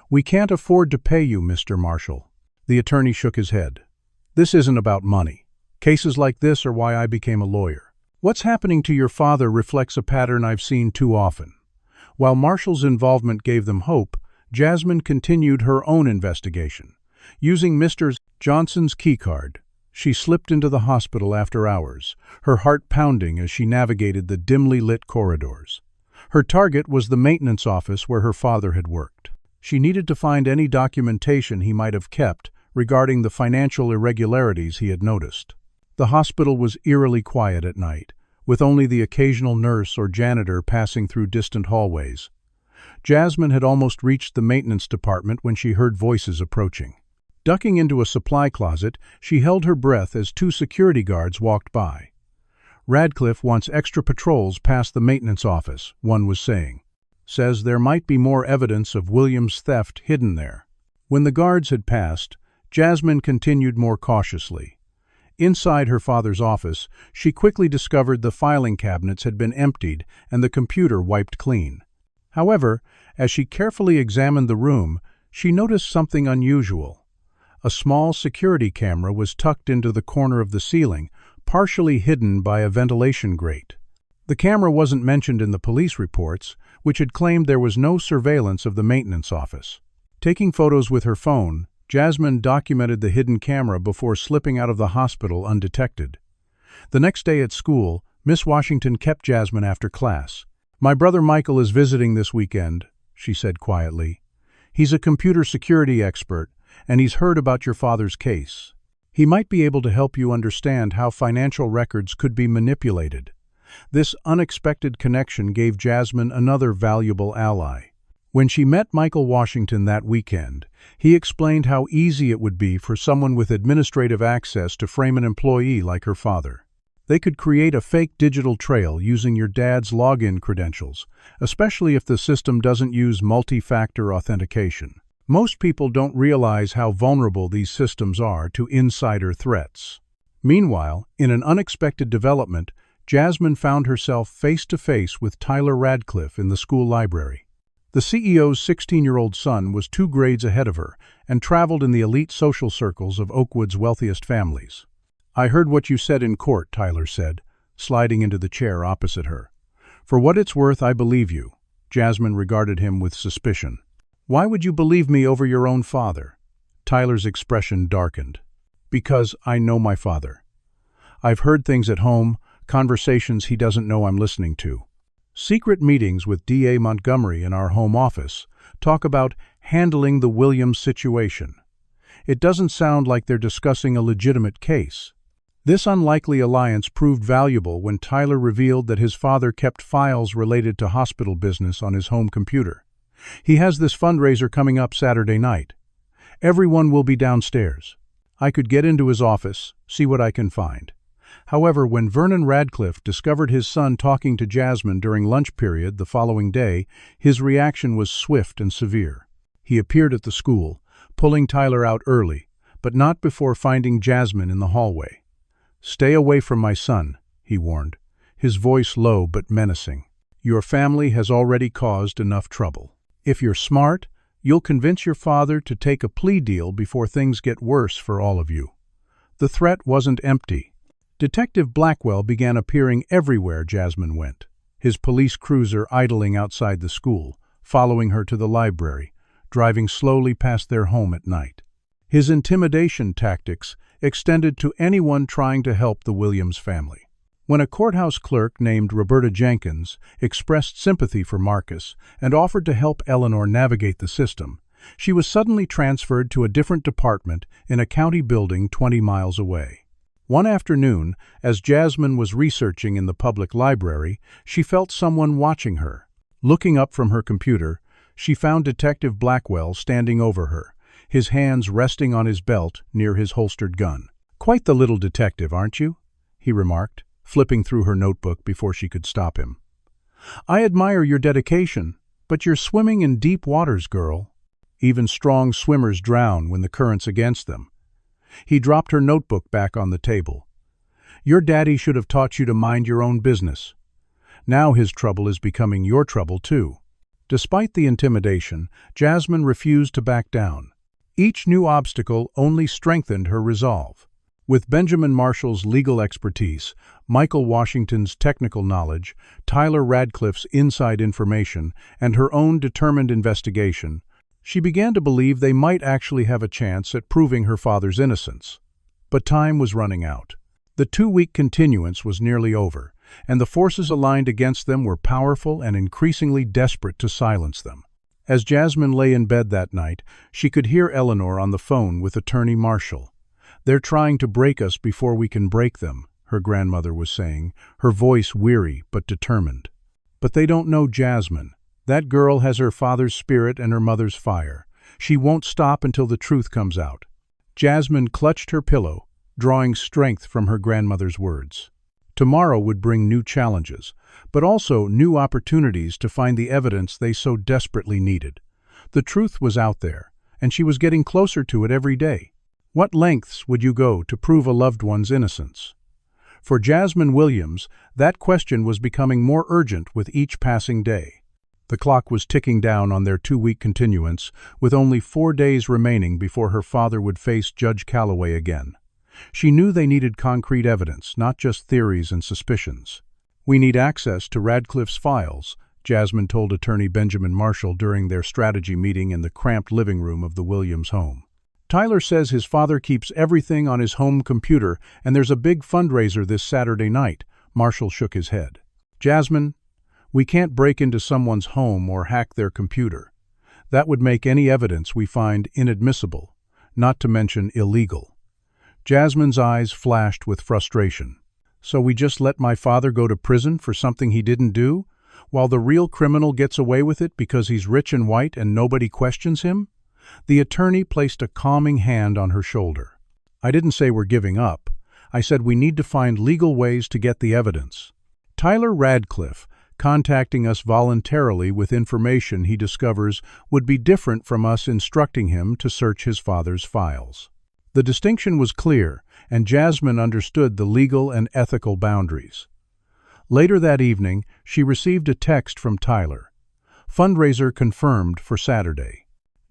We can't afford to pay you, Mr. Marshall. The attorney shook his head. This isn't about money. Cases like this are why I became a lawyer. What's happening to your father reflects a pattern I've seen too often. While Marshall's involvement gave them hope, Jasmine continued her own investigation. Using Mr. Johnson's keycard, she slipped into the hospital after hours, her heart pounding as she navigated the dimly lit corridors. Her target was the maintenance office where her father had worked. She needed to find any documentation he might have kept regarding the financial irregularities he had noticed. The hospital was eerily quiet at night, with only the occasional nurse or janitor passing through distant hallways. Jasmine had almost reached the maintenance department when she heard voices approaching. Ducking into a supply closet, she held her breath as 2 security guards walked by. Radcliffe wants extra patrols past the maintenance office, one was saying. Says there might be more evidence of Williams' theft hidden there. When the guards had passed, Jasmine continued more cautiously. Inside her father's office, she quickly discovered the filing cabinets had been emptied and the computer wiped clean. However, as she carefully examined the room, she noticed something unusual. A small security camera was tucked into the corner of the ceiling, partially hidden by a ventilation grate. The camera wasn't mentioned in the police reports, which had claimed there was no surveillance of the maintenance office. Taking photos with her phone, Jasmine documented the hidden camera before slipping out of the hospital undetected. The next day at school, Miss Washington kept Jasmine after class. My brother Michael is visiting this weekend, she said quietly. He's a computer security expert, and he's heard about your father's case. He might be able to help you understand how financial records could be manipulated. This unexpected connection gave Jasmine another valuable ally. When she met Michael Washington that weekend, he explained how easy it would be for someone with administrative access to frame an employee like her father. They could create a fake digital trail using your dad's login credentials, especially if the system doesn't use multi-factor authentication. Most people don't realize how vulnerable these systems are to insider threats. Meanwhile, in an unexpected development, Jasmine found herself face-to-face with Tyler Radcliffe in the school library. The CEO's 16-year-old son was 2 grades ahead of her and traveled in the elite social circles of Oakwood's wealthiest families. I heard what you said in court, Tyler said, sliding into the chair opposite her. For what it's worth, I believe you. Jasmine regarded him with suspicion. Why would you believe me over your own father? Tyler's expression darkened. Because I know my father. I've heard things at home, conversations he doesn't know I'm listening to. Secret meetings with D.A. Montgomery in our home office talk about handling the Williams situation. It doesn't sound like they're discussing a legitimate case. This unlikely alliance proved valuable when Tyler revealed that his father kept files related to hospital business on his home computer. He has this fundraiser coming up Saturday night. Everyone will be downstairs. I could get into his office, see what I can find. However, when Vernon Radcliffe discovered his son talking to Jasmine during lunch period the following day, his reaction was swift and severe. He appeared at the school, pulling Tyler out early, but not before finding Jasmine in the hallway. Stay away from my son, he warned, his voice low but menacing. Your family has already caused enough trouble. If you're smart, You'll convince your father to take a plea deal before things get worse for all of you." The threat wasn't empty. Detective Blackwell began appearing everywhere Jasmine went, his police cruiser idling outside the school, following her to the library, driving slowly past their home at night. His intimidation tactics extended to anyone trying to help the Williams family. When a courthouse clerk named Roberta Jenkins expressed sympathy for Marcus and offered to help Eleanor navigate the system, she was suddenly transferred to a different department in a county building 20 miles away. One afternoon, as Jasmine was researching in the public library, she felt someone watching her. Looking up from her computer, she found Detective Blackwell standing over her, his hands resting on his belt near his holstered gun. "Quite the little detective, aren't you?" he remarked, flipping through her notebook before she could stop him. "I admire your dedication, but you're swimming in deep waters, girl. Even strong swimmers drown when the current's against them." He dropped her notebook back on the table. "Your daddy should have taught you to mind your own business. Now his trouble is becoming your trouble, too." Despite the intimidation, Jasmine refused to back down. Each new obstacle only strengthened her resolve. With Benjamin Marshall's legal expertise, Michael Washington's technical knowledge, Tyler Radcliffe's inside information, and her own determined investigation, she began to believe they might actually have a chance at proving her father's innocence. But time was running out. The 2-week continuance was nearly over, and the forces aligned against them were powerful and increasingly desperate to silence them. As Jasmine lay in bed that night, she could hear Eleanor on the phone with Attorney Marshall. "They're trying to break us before we can break them," her grandmother was saying, her voice weary but determined. "But they don't know Jasmine. That girl has her father's spirit and her mother's fire. She won't stop until the truth comes out." Jasmine clutched her pillow, drawing strength from her grandmother's words. Tomorrow would bring new challenges, but also new opportunities to find the evidence they so desperately needed. The truth was out there, and she was getting closer to it every day. What lengths would you go to prove a loved one's innocence? For Jasmine Williams, that question was becoming more urgent with each passing day. The clock was ticking down on their 2-week continuance, with only 4 days remaining before her father would face Judge Calloway again. She knew they needed concrete evidence, not just theories and suspicions. "We need access to Radcliffe's files," Jasmine told Attorney Benjamin Marshall during their strategy meeting in the cramped living room of the Williams home. "Tyler says his father keeps everything on his home computer, and there's a big fundraiser this Saturday night." Marshall shook his head. "Jasmine, we can't break into someone's home or hack their computer. That would make any evidence we find inadmissible, not to mention illegal." Jasmine's eyes flashed with frustration. "So we just let my father go to prison for something he didn't do, while the real criminal gets away with it because he's rich and white and nobody questions him?" The attorney placed a calming hand on her shoulder. "I didn't say we're giving up. I said we need to find legal ways to get the evidence. Tyler Radcliffe, contacting us voluntarily with information he discovers, would be different from us instructing him to search his father's files." The distinction was clear, and Jasmine understood the legal and ethical boundaries. Later that evening, she received a text from Tyler. "Fundraiser confirmed for Saturday.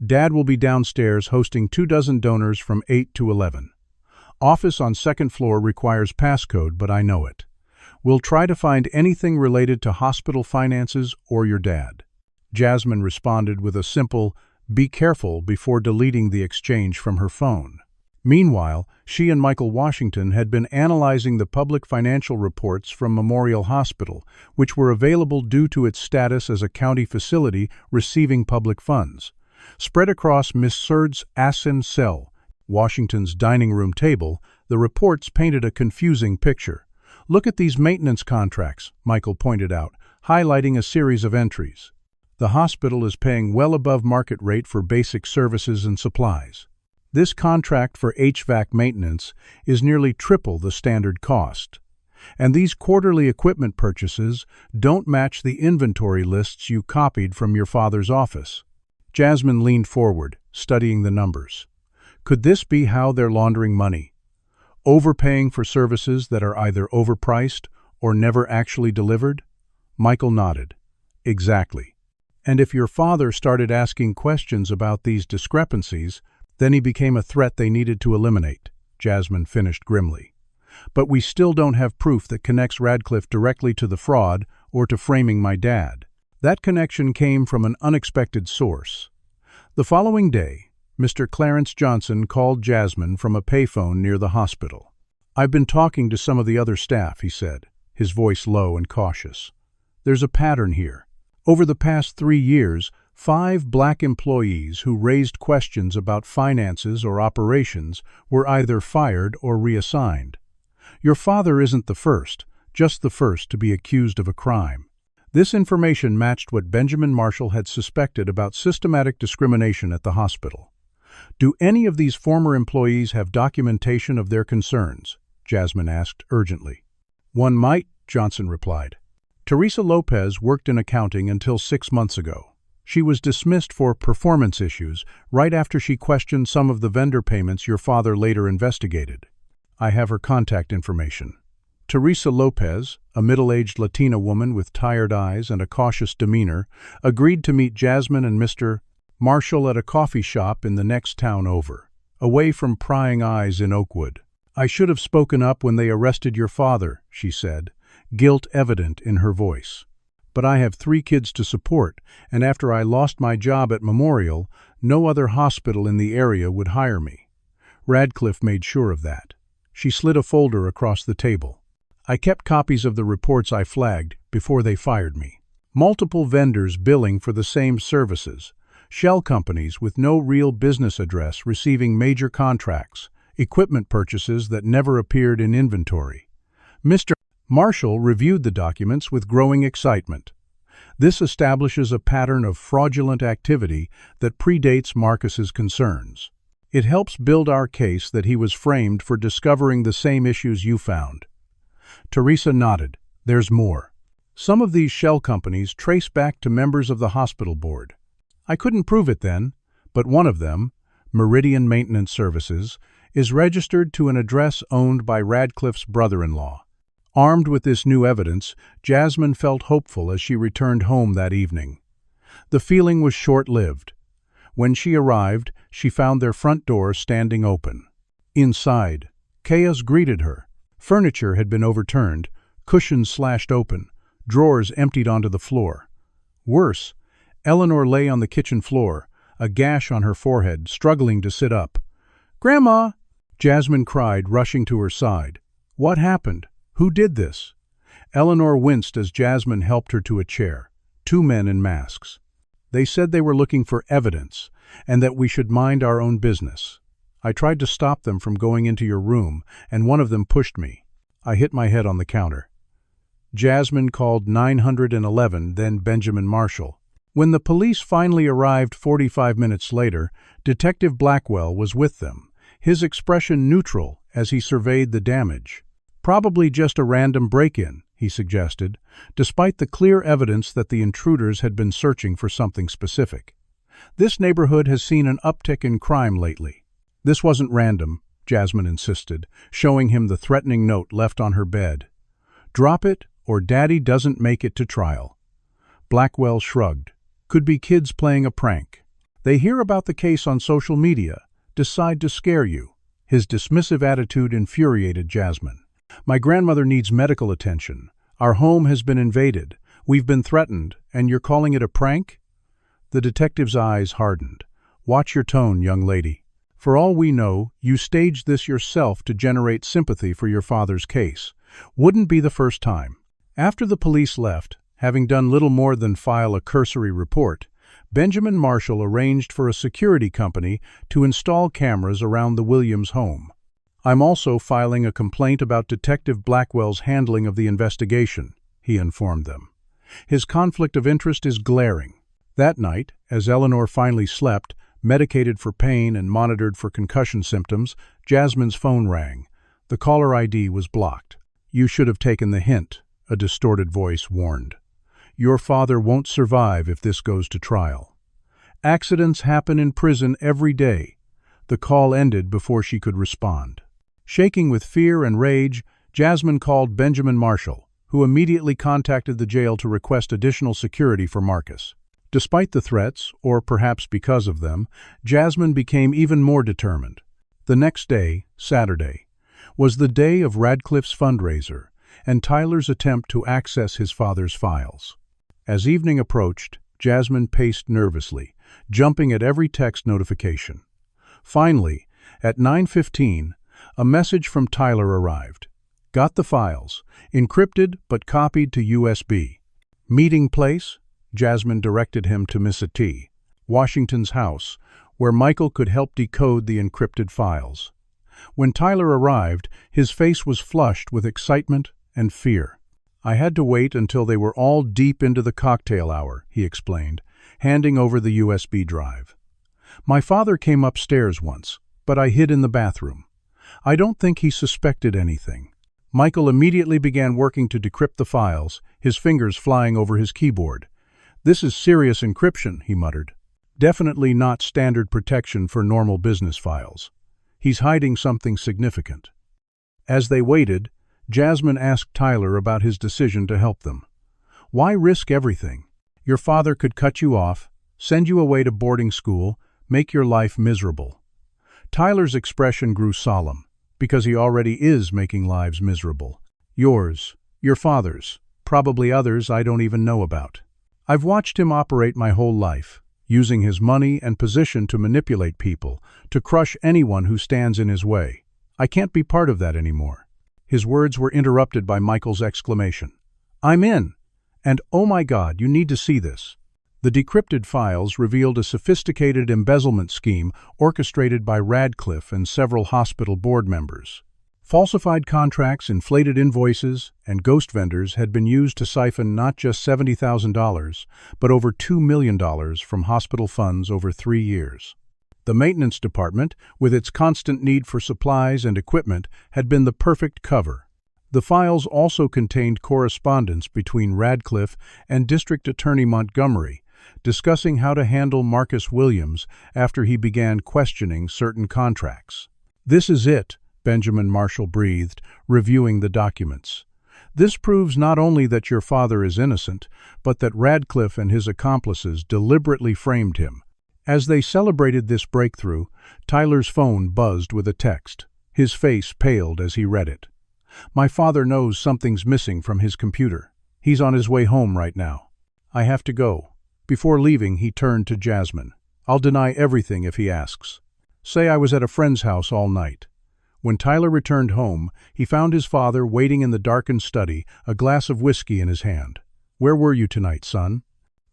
Dad will be downstairs hosting 24 donors from 8 to 11. Office on 2nd floor requires passcode, but I know it. We'll try to find anything related to hospital finances or your dad." Jasmine responded with a simple, "Be careful," before deleting the exchange from her phone. Meanwhile, she and Michael Washington had been analyzing the public financial reports from Memorial Hospital, which were available due to its status as a county facility receiving public funds. Spread across Miss Surd's Asin cell, Washington's dining room table, the reports painted a confusing picture. "Look at these maintenance contracts," Michael pointed out, highlighting a series of entries. "The hospital is paying well above market rate for basic services and supplies. This contract for HVAC maintenance is nearly triple the standard cost. And these quarterly equipment purchases don't match the inventory lists you copied from your father's office." Jasmine leaned forward, studying the numbers. Could this be how they're laundering money? Overpaying for services that are either overpriced or never actually delivered? Michael nodded. "Exactly. And if your father started asking questions about these discrepancies, then he became a threat they needed to eliminate, Jasmine finished grimly. But we still don't have proof that connects Radcliffe directly to the fraud or to framing my dad. That connection came from an unexpected source. The following day, Mr. Clarence Johnson called Jasmine from a payphone near the hospital. "I've been talking to some of the other staff," he said, his voice low and cautious. "There's a pattern here. Over the past 3 years, 5 black employees who raised questions about finances or operations were either fired or reassigned. Your father isn't the first, just the first to be accused of a crime." This information matched what Benjamin Marshall had suspected about systematic discrimination at the hospital. "Do any of these former employees have documentation of their concerns?" Jasmine asked urgently. "One might," Johnson replied. "Teresa Lopez worked in accounting until 6 months ago. She was dismissed for performance issues right after she questioned some of the vendor payments your father later investigated. I have her contact information." Teresa Lopez, a middle-aged Latina woman with tired eyes and a cautious demeanor, agreed to meet Jasmine and Mr. Marshall at a coffee shop in the next town over, away from prying eyes in Oakwood. "I should have spoken up when they arrested your father," she said, guilt evident in her voice. "But I have 3 kids to support, and after I lost my job at Memorial, no other hospital in the area would hire me. Radcliffe made sure of that." She slid a folder across the table. "I kept copies of the reports I flagged before they fired me. Multiple vendors billing for the same services, shell companies with no real business address receiving major contracts, equipment purchases that never appeared in inventory." Mr. Marshall reviewed the documents with growing excitement. This establishes a pattern of fraudulent activity that predates Marcus's concerns. "It helps build our case that he was framed for discovering the same issues you found." Teresa nodded. "There's more. Some of these shell companies trace back to members of the hospital board. I couldn't prove it then, but one of them, Meridian Maintenance Services, is registered to an address owned by Radcliffe's brother-in-law." Armed with this new evidence, Jasmine felt hopeful as she returned home that evening. The feeling was short-lived. When she arrived, she found their front door standing open. Inside, chaos greeted her. Furniture had been overturned, cushions slashed open, drawers emptied onto the floor. Worse, Eleanor lay on the kitchen floor, a gash on her forehead, struggling to sit up. "Grandma!" Jasmine cried, rushing to her side. "What happened? Who did this?" Eleanor winced as Jasmine helped her to a chair. 2 men in masks. "They said they were looking for evidence, and that we should mind our own business. I tried to stop them from going into your room, and one of them pushed me. I hit my head on the counter." Jasmine called 911, then Benjamin Marshall. When the police finally arrived 45 minutes later, Detective Blackwell was with them, his expression neutral as he surveyed the damage. "Probably just a random break-in," he suggested, despite the clear evidence that the intruders had been searching for something specific. "This neighborhood has seen an uptick in crime lately." "This wasn't random," Jasmine insisted, showing him the threatening note left on her bed. "Drop it, or Daddy doesn't make it to trial." Blackwell shrugged. "Could be kids playing a prank. They hear about the case on social media, decide to scare you." His dismissive attitude infuriated Jasmine. "My grandmother needs medical attention. Our home has been invaded. We've been threatened, and you're calling it a prank?" The detective's eyes hardened. "Watch your tone, young lady. For all we know, you staged this yourself to generate sympathy for your father's case. Wouldn't be the first time." After the police left, having done little more than file a cursory report, Benjamin Marshall arranged for a security company to install cameras around the Williams home. "I'm also filing a complaint about Detective Blackwell's handling of the investigation," he informed them. "His conflict of interest is glaring." That night, as Eleanor finally slept, medicated for pain and monitored for concussion symptoms, Jasmine's phone rang. The caller ID was blocked. "You should have taken the hint," a distorted voice warned. "Your father won't survive if this goes to trial." "Accidents happen in prison every day." The call ended before she could respond. Shaking with fear and rage, Jasmine called Benjamin Marshall, who immediately contacted the jail to request additional security for Marcus. Despite the threats, or perhaps because of them, Jasmine became even more determined. The next day, Saturday, was the day of Radcliffe's fundraiser and Tyler's attempt to access his father's files. As evening approached, Jasmine paced nervously, jumping at every text notification. Finally, at 9:15, a message from Tyler arrived. Got the files, encrypted but copied to USB. Meeting place? Jasmine directed him to Miss T. Washington's house, where Michael could help decode the encrypted files. When Tyler arrived, his face was flushed with excitement and fear. I had to wait until they were all deep into the cocktail hour, he explained, handing over the USB drive. My father came upstairs once, but I hid in the bathroom. I don't think he suspected anything. Michael immediately began working to decrypt the files, his fingers flying over his keyboard. This is serious encryption, he muttered. Definitely not standard protection for normal business files. He's hiding something significant. As they waited, Jasmine asked Tyler about his decision to help them. Why risk everything? Your father could cut you off, send you away to boarding school, make your life miserable. Tyler's expression grew solemn, because he already is making lives miserable. Yours, your father's, probably others I don't even know about. I've watched him operate my whole life, using his money and position to manipulate people, to crush anyone who stands in his way. I can't be part of that anymore. His words were interrupted by Michael's exclamation. I'm in! And oh my God, you need to see this. The decrypted files revealed a sophisticated embezzlement scheme orchestrated by Radcliffe and several hospital board members. Falsified contracts, inflated invoices, and ghost vendors had been used to siphon not just $70,000, but over $2 million from hospital funds over 3 years. The maintenance department, with its constant need for supplies and equipment, had been the perfect cover. The files also contained correspondence between Radcliffe and District Attorney Montgomery, discussing how to handle Marcus Williams after he began questioning certain contracts. This is it, Benjamin Marshall breathed, reviewing the documents. This proves not only that your father is innocent, but that Radcliffe and his accomplices deliberately framed him. As they celebrated this breakthrough, Tyler's phone buzzed with a text. His face paled as he read it. My father knows something's missing from his computer. He's on his way home right now. I have to go. Before leaving, he turned to Jasmine. I'll deny everything if he asks. Say I was at a friend's house all night. When Tyler returned home, he found his father waiting in the darkened study, a glass of whiskey in his hand. Where were you tonight, son?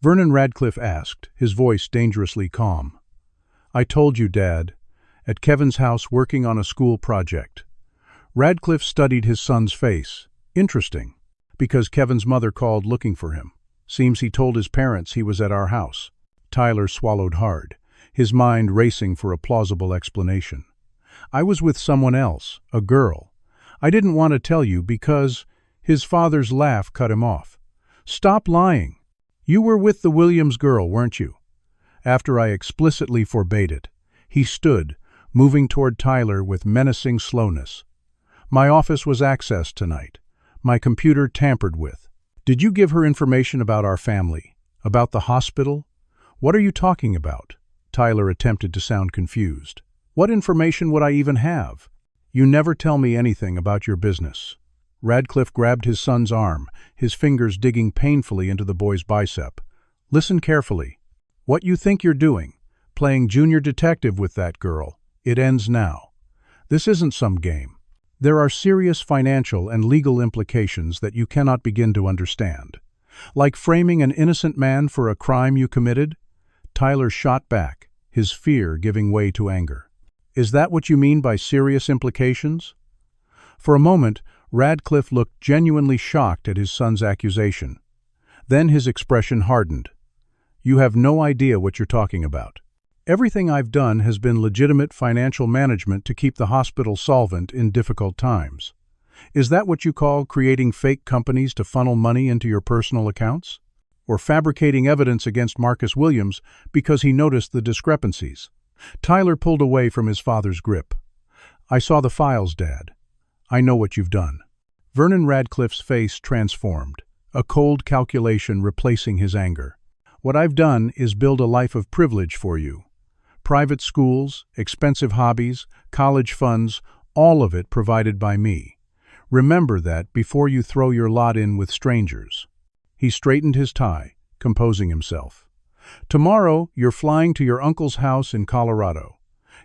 Vernon Radcliffe asked, his voice dangerously calm. I told you, Dad. At Kevin's house working on a school project. Radcliffe studied his son's face. Interesting, because Kevin's mother called looking for him. Seems he told his parents he was at our house. Tyler swallowed hard, his mind racing for a plausible explanation. I was with someone else, a girl. I didn't want to tell you because his father's laugh cut him off. Stop lying. You were with the Williams girl, weren't you? After I explicitly forbade it, he stood, moving toward Tyler with menacing slowness. My office was accessed tonight. My computer tampered with. Did you give her information about our family? About the hospital? What are you talking about? Tyler attempted to sound confused. What information would I even have? You never tell me anything about your business. Radcliffe grabbed his son's arm, his fingers digging painfully into the boy's bicep. Listen carefully. What you think you're doing, playing junior detective with that girl, it ends now. This isn't some game. There are serious financial and legal implications that you cannot begin to understand. Like framing an innocent man for a crime you committed? Tyler shot back, his fear giving way to anger. Is that what you mean by serious implications? For a moment, Radcliffe looked genuinely shocked at his son's accusation. Then his expression hardened. You have no idea what you're talking about. Everything I've done has been legitimate financial management to keep the hospital solvent in difficult times. Is that what you call creating fake companies to funnel money into your personal accounts? Or fabricating evidence against Marcus Williams because he noticed the discrepancies? Tyler pulled away from his father's grip. I saw the files, Dad. I know what you've done. Vernon Radcliffe's face transformed, a cold calculation replacing his anger. What I've done is build a life of privilege for you. Private schools, expensive hobbies, college funds, all of it provided by me. Remember that before you throw your lot in with strangers." He straightened his tie, composing himself. "Tomorrow, you're flying to your uncle's house in Colorado.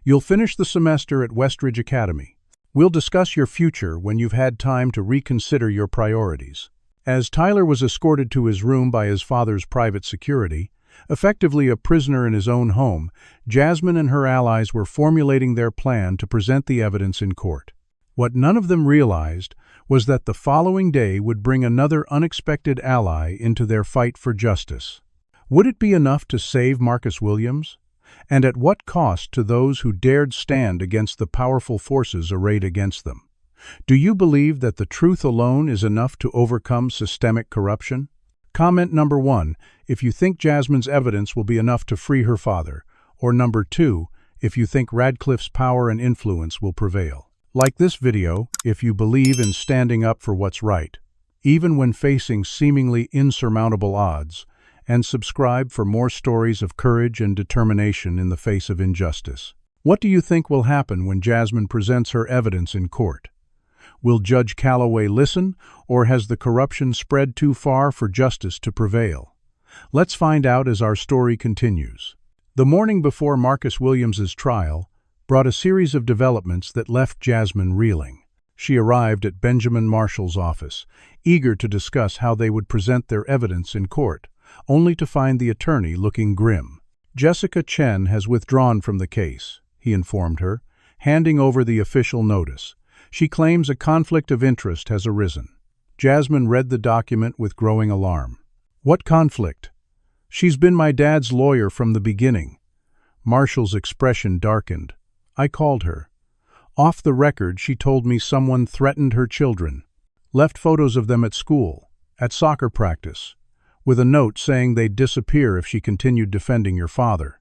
You'll finish the semester at Westridge Academy. We'll discuss your future when you've had time to reconsider your priorities." As Tyler was escorted to his room by his father's private security, effectively a prisoner in his own home, Jasmine and her allies were formulating their plan to present the evidence in court. What none of them realized was that the following day would bring another unexpected ally into their fight for justice. Would it be enough to save Marcus Williams? And at what cost to those who dared stand against the powerful forces arrayed against them? Do you believe that the truth alone is enough to overcome systemic corruption? Comment number 1, if you think Jasmine's evidence will be enough to free her father, or number 2, if you think Radcliffe's power and influence will prevail. Like this video if you believe in standing up for what's right, even when facing seemingly insurmountable odds, and subscribe for more stories of courage and determination in the face of injustice. What do you think will happen when Jasmine presents her evidence in court? Will Judge Calloway listen, or has the corruption spread too far for justice to prevail? Let's find out as our story continues. The morning before Marcus Williams's trial brought a series of developments that left Jasmine reeling. She arrived at Benjamin Marshall's office, eager to discuss how they would present their evidence in court, only to find the attorney looking grim. "Jessica Chen has withdrawn from the case," he informed her, handing over the official notice. "She claims a conflict of interest has arisen." Jasmine read the document with growing alarm. "What conflict?" "She's been my dad's lawyer from the beginning." Marshall's expression darkened. "I called her. Off the record, she told me someone threatened her children, left photos of them at school, at soccer practice, with a note saying they'd disappear if she continued defending your father."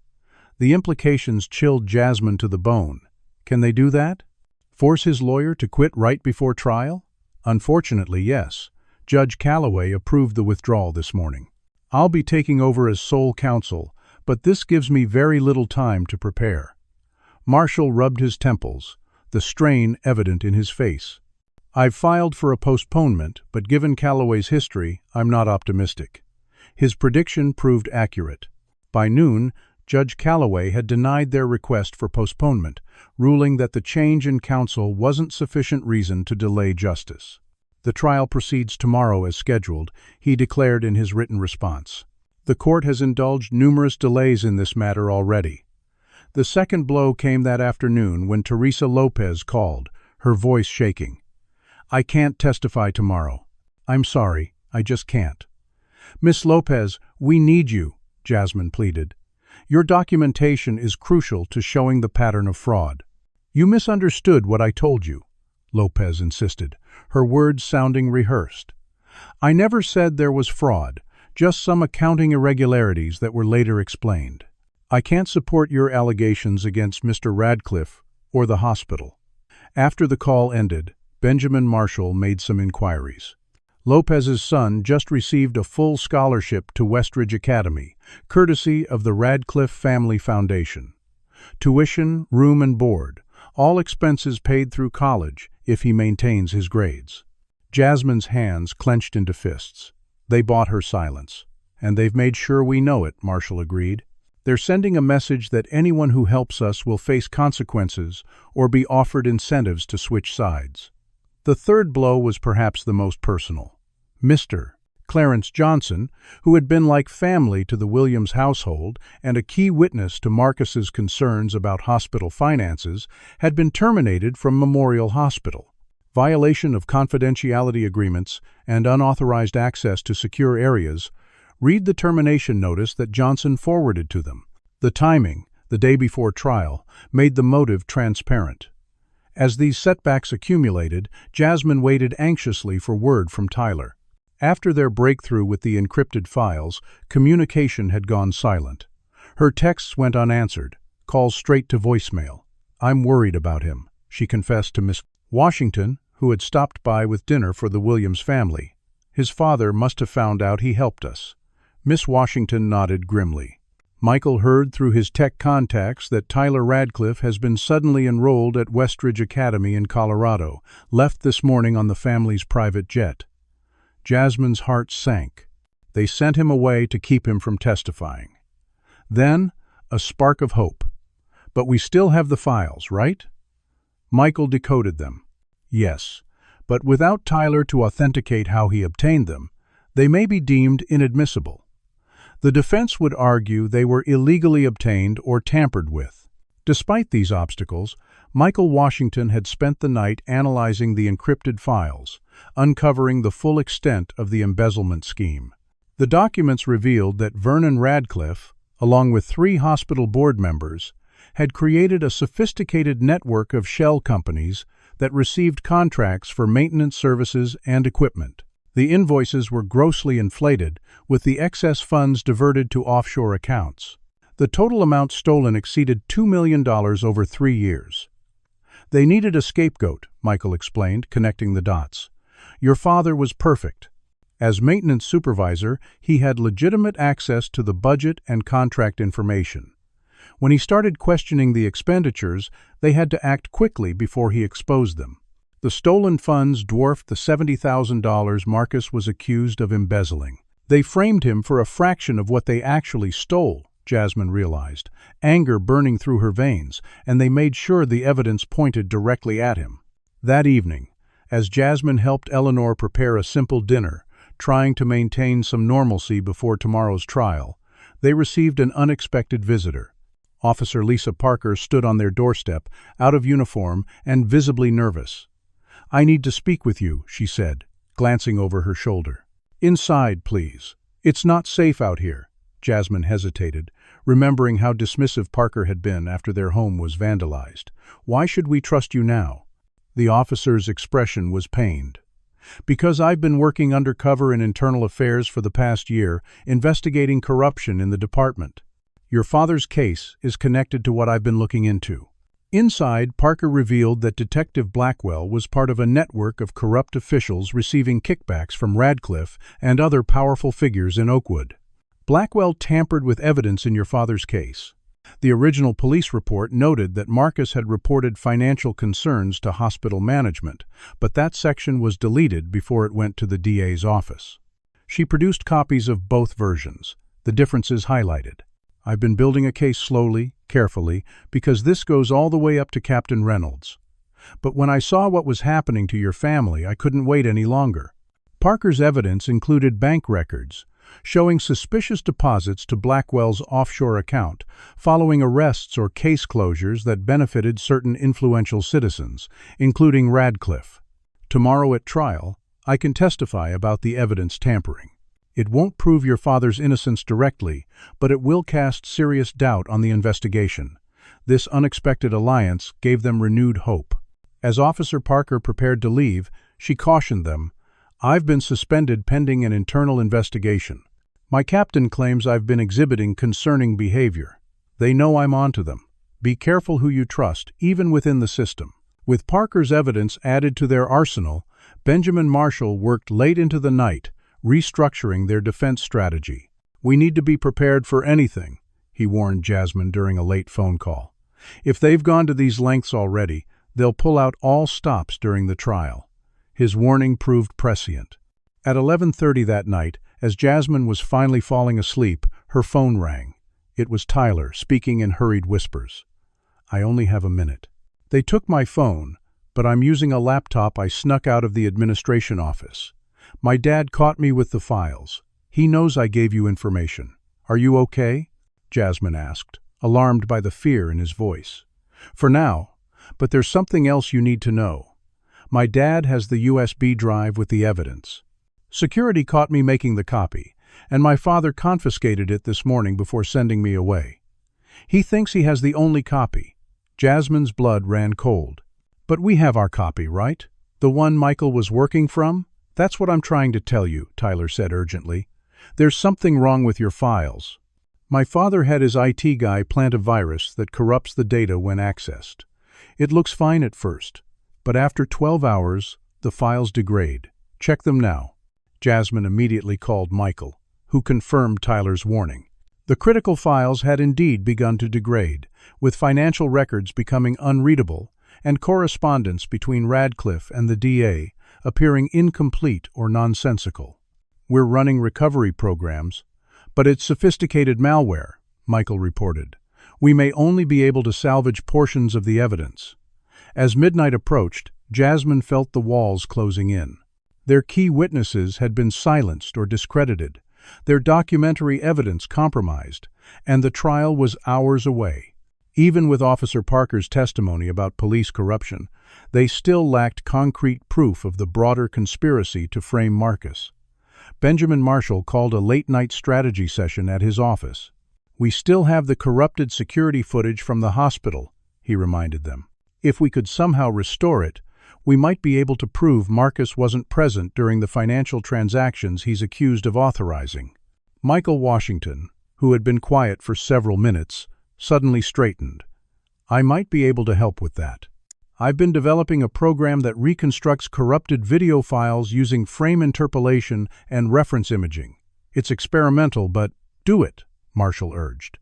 The implications chilled Jasmine to the bone. Can they do that? Force his lawyer to quit right before trial? Unfortunately, yes. Judge Calloway approved the withdrawal this morning. "I'll be taking over as sole counsel, but this gives me very little time to prepare." Marshall rubbed his temples, the strain evident in his face. "I've filed for a postponement, but given Calloway's history, I'm not optimistic." His prediction proved accurate. By noon, Judge Calloway had denied their request for postponement, ruling that the change in counsel wasn't sufficient reason to delay justice. "The trial proceeds tomorrow as scheduled," he declared in his written response. "The court has indulged numerous delays in this matter already." The second blow came that afternoon when Teresa Lopez called, her voice shaking. "I can't testify tomorrow. I'm sorry, I just can't." "Miss Lopez, we need you," Jasmine pleaded. "Your documentation is crucial to showing the pattern of fraud." "You misunderstood what I told you," Lopez insisted, her words sounding rehearsed. "I never said there was fraud, just some accounting irregularities that were later explained. I can't support your allegations against Mr. Radcliffe or the hospital." After the call ended, Benjamin Marshall made some inquiries. Lopez's son just received a full scholarship to Westridge Academy, courtesy of the Radcliffe Family Foundation. Tuition, room and board, all expenses paid through college if he maintains his grades. Jasmine's hands clenched into fists. "They bought her silence. And they've made sure we know it," Marshall agreed. "They're sending a message that anyone who helps us will face consequences or be offered incentives to switch sides." The third blow was perhaps the most personal. Mr. Clarence Johnson, who had been like family to the Williams household and a key witness to Marcus's concerns about hospital finances, had been terminated from Memorial Hospital. Violation of confidentiality agreements and unauthorized access to secure areas. Read the termination notice that Johnson forwarded to them. The timing, the day before trial, made the motive transparent. As these setbacks accumulated, Jasmine waited anxiously for word from Tyler. After their breakthrough with the encrypted files, communication had gone silent. Her texts went unanswered, calls straight to voicemail. "I'm worried about him," she confessed to Miss Washington, who had stopped by with dinner for the Williams family. "His father must have found out he helped us." Miss Washington nodded grimly. Michael heard through his tech contacts that Tyler Radcliffe has been suddenly enrolled at Westridge Academy in Colorado, left this morning on the family's private jet. Jasmine's heart sank. They sent him away to keep him from testifying. Then, a spark of hope. But we still have the files, right? Michael decoded them. Yes, but without Tyler to authenticate how he obtained them, they may be deemed inadmissible. The defense would argue they were illegally obtained or tampered with. Despite these obstacles, Michael Washington had spent the night analyzing the encrypted files, uncovering the full extent of the embezzlement scheme. The documents revealed that Vernon Radcliffe, along with 3 hospital board members, had created a sophisticated network of shell companies that received contracts for maintenance services and equipment. The invoices were grossly inflated, with the excess funds diverted to offshore accounts. The total amount stolen exceeded $2 million over 3 years. They needed a scapegoat, Michael explained, connecting the dots. Your father was perfect. As maintenance supervisor, he had legitimate access to the budget and contract information. When he started questioning the expenditures, they had to act quickly before he exposed them. The stolen funds dwarfed the $70,000 Marcus was accused of embezzling. They framed him for a fraction of what they actually stole, Jasmine realized, anger burning through her veins, and they made sure the evidence pointed directly at him. That evening, as Jasmine helped Eleanor prepare a simple dinner, trying to maintain some normalcy before tomorrow's trial, they received an unexpected visitor. Officer Lisa Parker stood on their doorstep, out of uniform and visibly nervous. I need to speak with you, she said, glancing over her shoulder. Inside, please. It's not safe out here. Jasmine hesitated, remembering how dismissive Parker had been after their home was vandalized. Why should we trust you now? The officer's expression was pained. Because I've been working undercover in internal affairs for the past year, investigating corruption in the department. Your father's case is connected to what I've been looking into. Inside, Parker revealed that Detective Blackwell was part of a network of corrupt officials receiving kickbacks from Radcliffe and other powerful figures in Oakwood. Blackwell tampered with evidence in your father's case. The original police report noted that Marcus had reported financial concerns to hospital management, but that section was deleted before it went to the DA's office. She produced copies of both versions, the differences highlighted. I've been building a case slowly, carefully, because this goes all the way up to Captain Reynolds. But when I saw what was happening to your family, I couldn't wait any longer. Parker's evidence included bank records, showing suspicious deposits to Blackwell's offshore account, following arrests or case closures that benefited certain influential citizens, including Radcliffe. Tomorrow at trial, I can testify about the evidence tampering. It won't prove your father's innocence directly, but it will cast serious doubt on the investigation. This unexpected alliance gave them renewed hope. As Officer Parker prepared to leave, she cautioned them, I've been suspended pending an internal investigation. My captain claims I've been exhibiting concerning behavior. They know I'm onto them. Be careful who you trust, even within the system. With Parker's evidence added to their arsenal, Benjamin Marshall worked late into the night, restructuring their defense strategy. We need to be prepared for anything, he warned Jasmine during a late phone call. If they've gone to these lengths already, they'll pull out all stops during the trial. His warning proved prescient. At 11:30 that night, as Jasmine was finally falling asleep, her phone rang. It was Tyler, speaking in hurried whispers. I only have a minute. They took my phone, but I'm using a laptop I snuck out of the administration office. My dad caught me with the files. He knows I gave you information. Are you okay? Jasmine asked, alarmed by the fear in his voice. For now, but there's something else you need to know. My dad has the USB drive with the evidence. Security caught me making the copy, and my father confiscated it this morning before sending me away. He thinks he has the only copy. Jasmine's blood ran cold. But we have our copy, right? The one Michael was working from? That's what I'm trying to tell you, Tyler said urgently. There's something wrong with your files. My father had his IT guy plant a virus that corrupts the data when accessed. It looks fine at first, but after 12 hours, the files degrade. Check them now. Jasmine immediately called Michael. who confirmed Tyler's warning. The critical files had indeed begun to degrade, with financial records becoming unreadable and correspondence between Radcliffe and the DA appearing incomplete or nonsensical. "We're running recovery programs, but it's sophisticated malware," Michael reported. "We may only be able to salvage portions of the evidence." As midnight approached, Jasmine felt the walls closing in. Their key witnesses had been silenced or discredited, their documentary evidence compromised, and the trial was hours away. Even with Officer Parker's testimony about police corruption, they still lacked concrete proof of the broader conspiracy to frame Marcus. Benjamin Marshall called a late-night strategy session at his office. "We still have the corrupted security footage from the hospital," he reminded them. "If we could somehow restore it, we might be able to prove Marcus wasn't present during the financial transactions he's accused of authorizing." Michael Washington, who had been quiet for several minutes, suddenly straightened. "I might be able to help with that. I've been developing a program that reconstructs corrupted video files using frame interpolation and reference imaging. It's experimental, but do it," Marshall urged.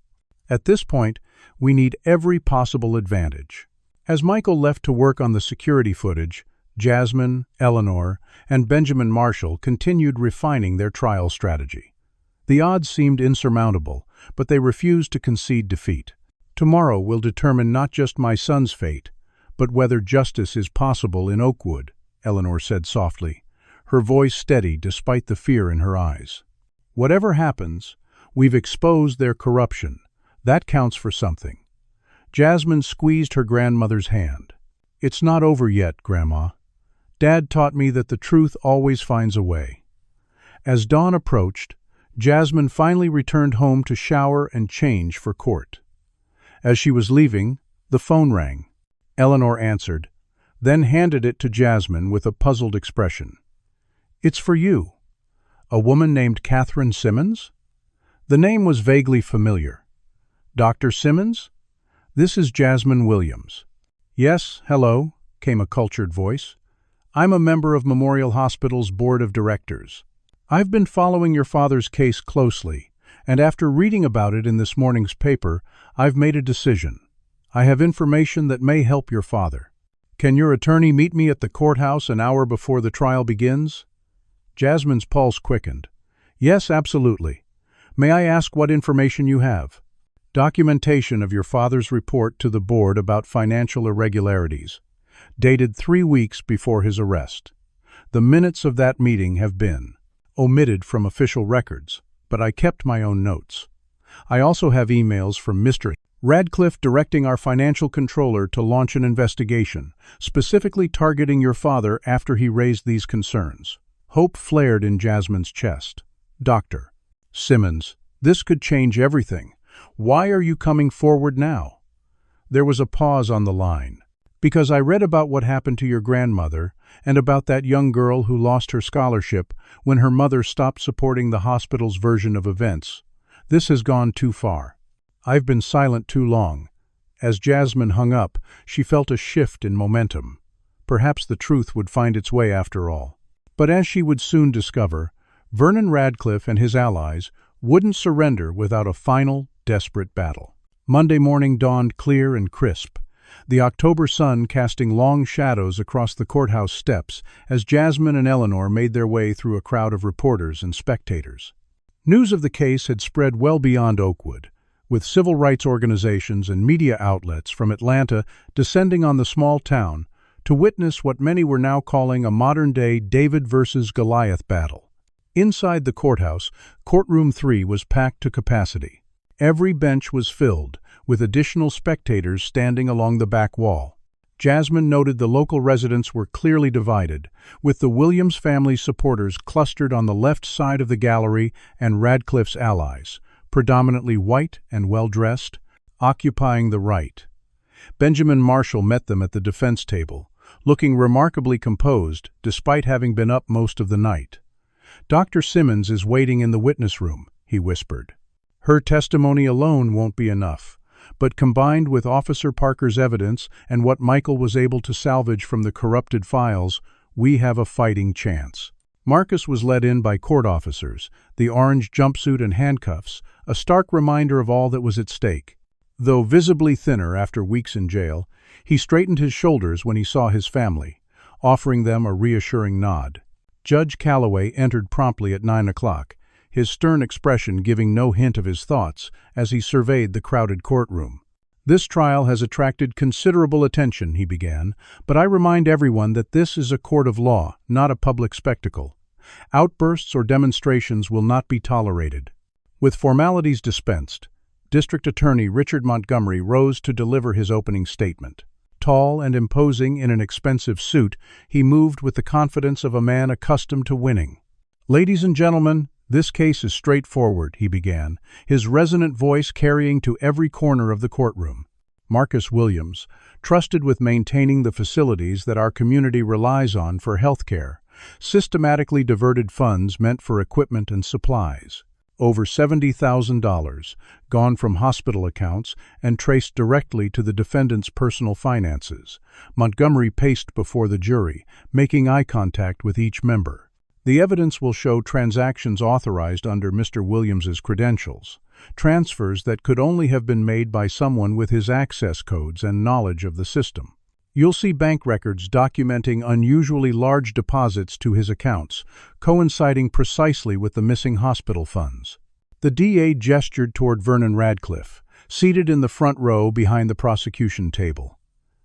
"At this point, we need every possible advantage." As Michael left to work on the security footage, Jasmine, Eleanor, and Benjamin Marshall continued refining their trial strategy. The odds seemed insurmountable, but they refused to concede defeat. "Tomorrow will determine not just my son's fate, but whether justice is possible in Oakwood," Eleanor said softly, her voice steady despite the fear in her eyes. "Whatever happens, we've exposed their corruption. That counts for something." Jasmine squeezed her grandmother's hand. "It's not over yet, Grandma. Dad taught me that the truth always finds a way." As dawn approached, Jasmine finally returned home to shower and change for court. As she was leaving, the phone rang. Eleanor answered, then handed it to Jasmine with a puzzled expression. "It's for you." A woman named Catherine Simmons? The name was vaguely familiar. "Dr. Simmons? This is Jasmine Williams." "Yes, hello," came a cultured voice. "I'm a member of Memorial Hospital's Board of Directors. I've been following your father's case closely, and after reading about it in this morning's paper, I've made a decision. I have information that may help your father. Can your attorney meet me at the courthouse an hour before the trial begins?" Jasmine's pulse quickened. "Yes, absolutely. May I ask what information you have?" "Documentation of your father's report to the board about financial irregularities, dated 3 weeks before his arrest. The minutes of that meeting have been omitted from official records, but I kept my own notes. I also have emails from Mr. Radcliffe directing our financial controller to launch an investigation, specifically targeting your father after he raised these concerns." Hope flared in Jasmine's chest. "Dr. Simmons, this could change everything. Why are you coming forward now?" There was a pause on the line. "Because I read about what happened to your grandmother and about that young girl who lost her scholarship when her mother stopped supporting the hospital's version of events. This has gone too far. I've been silent too long." As Jasmine hung up, she felt a shift in momentum. Perhaps the truth would find its way after all. But as she would soon discover, Vernon Radcliffe and his allies wouldn't surrender without a final, desperate battle. Monday morning dawned clear and crisp, the October sun casting long shadows across the courthouse steps as Jasmine and Eleanor made their way through a crowd of reporters and spectators. News of the case had spread well beyond Oakwood, with civil rights organizations and media outlets from Atlanta descending on the small town to witness what many were now calling a modern-day David versus Goliath battle. Inside the courthouse, Courtroom 3 was packed to capacity. Every bench was filled, with additional spectators standing along the back wall. Jasmine noted the local residents were clearly divided, with the Williams family supporters clustered on the left side of the gallery and Radcliffe's allies, predominantly white and well-dressed, occupying the right. Benjamin Marshall met them at the defense table, looking remarkably composed despite having been up most of the night. "Dr. Simmons is waiting in the witness room," he whispered. "Her testimony alone won't be enough, but combined with Officer Parker's evidence and what Michael was able to salvage from the corrupted files, we have a fighting chance." Marcus was led in by court officers, the orange jumpsuit and handcuffs, a stark reminder of all that was at stake. Though visibly thinner after weeks in jail, he straightened his shoulders when he saw his family, offering them a reassuring nod. Judge Calloway entered promptly at 9 o'clock, his stern expression giving no hint of his thoughts as he surveyed the crowded courtroom. "This trial has attracted considerable attention," he began, "but I remind everyone that this is a court of law, not a public spectacle. Outbursts or demonstrations will not be tolerated." With formalities dispensed, District Attorney Richard Montgomery rose to deliver his opening statement. Tall and imposing in an expensive suit, he moved with the confidence of a man accustomed to winning. "Ladies and gentlemen, this case is straightforward," he began, his resonant voice carrying to every corner of the courtroom. Marcus Williams, trusted with maintaining the facilities that our community relies on for health care, systematically diverted funds meant for equipment and supplies. Over $70,000, gone from hospital accounts and traced directly to the defendant's personal finances. Montgomery paced before the jury, making eye contact with each member. "The evidence will show transactions authorized under Mr. Williams's credentials, transfers that could only have been made by someone with his access codes and knowledge of the system. You'll see bank records documenting unusually large deposits to his accounts, coinciding precisely with the missing hospital funds." The DA gestured toward Vernon Radcliffe, seated in the front row behind the prosecution table.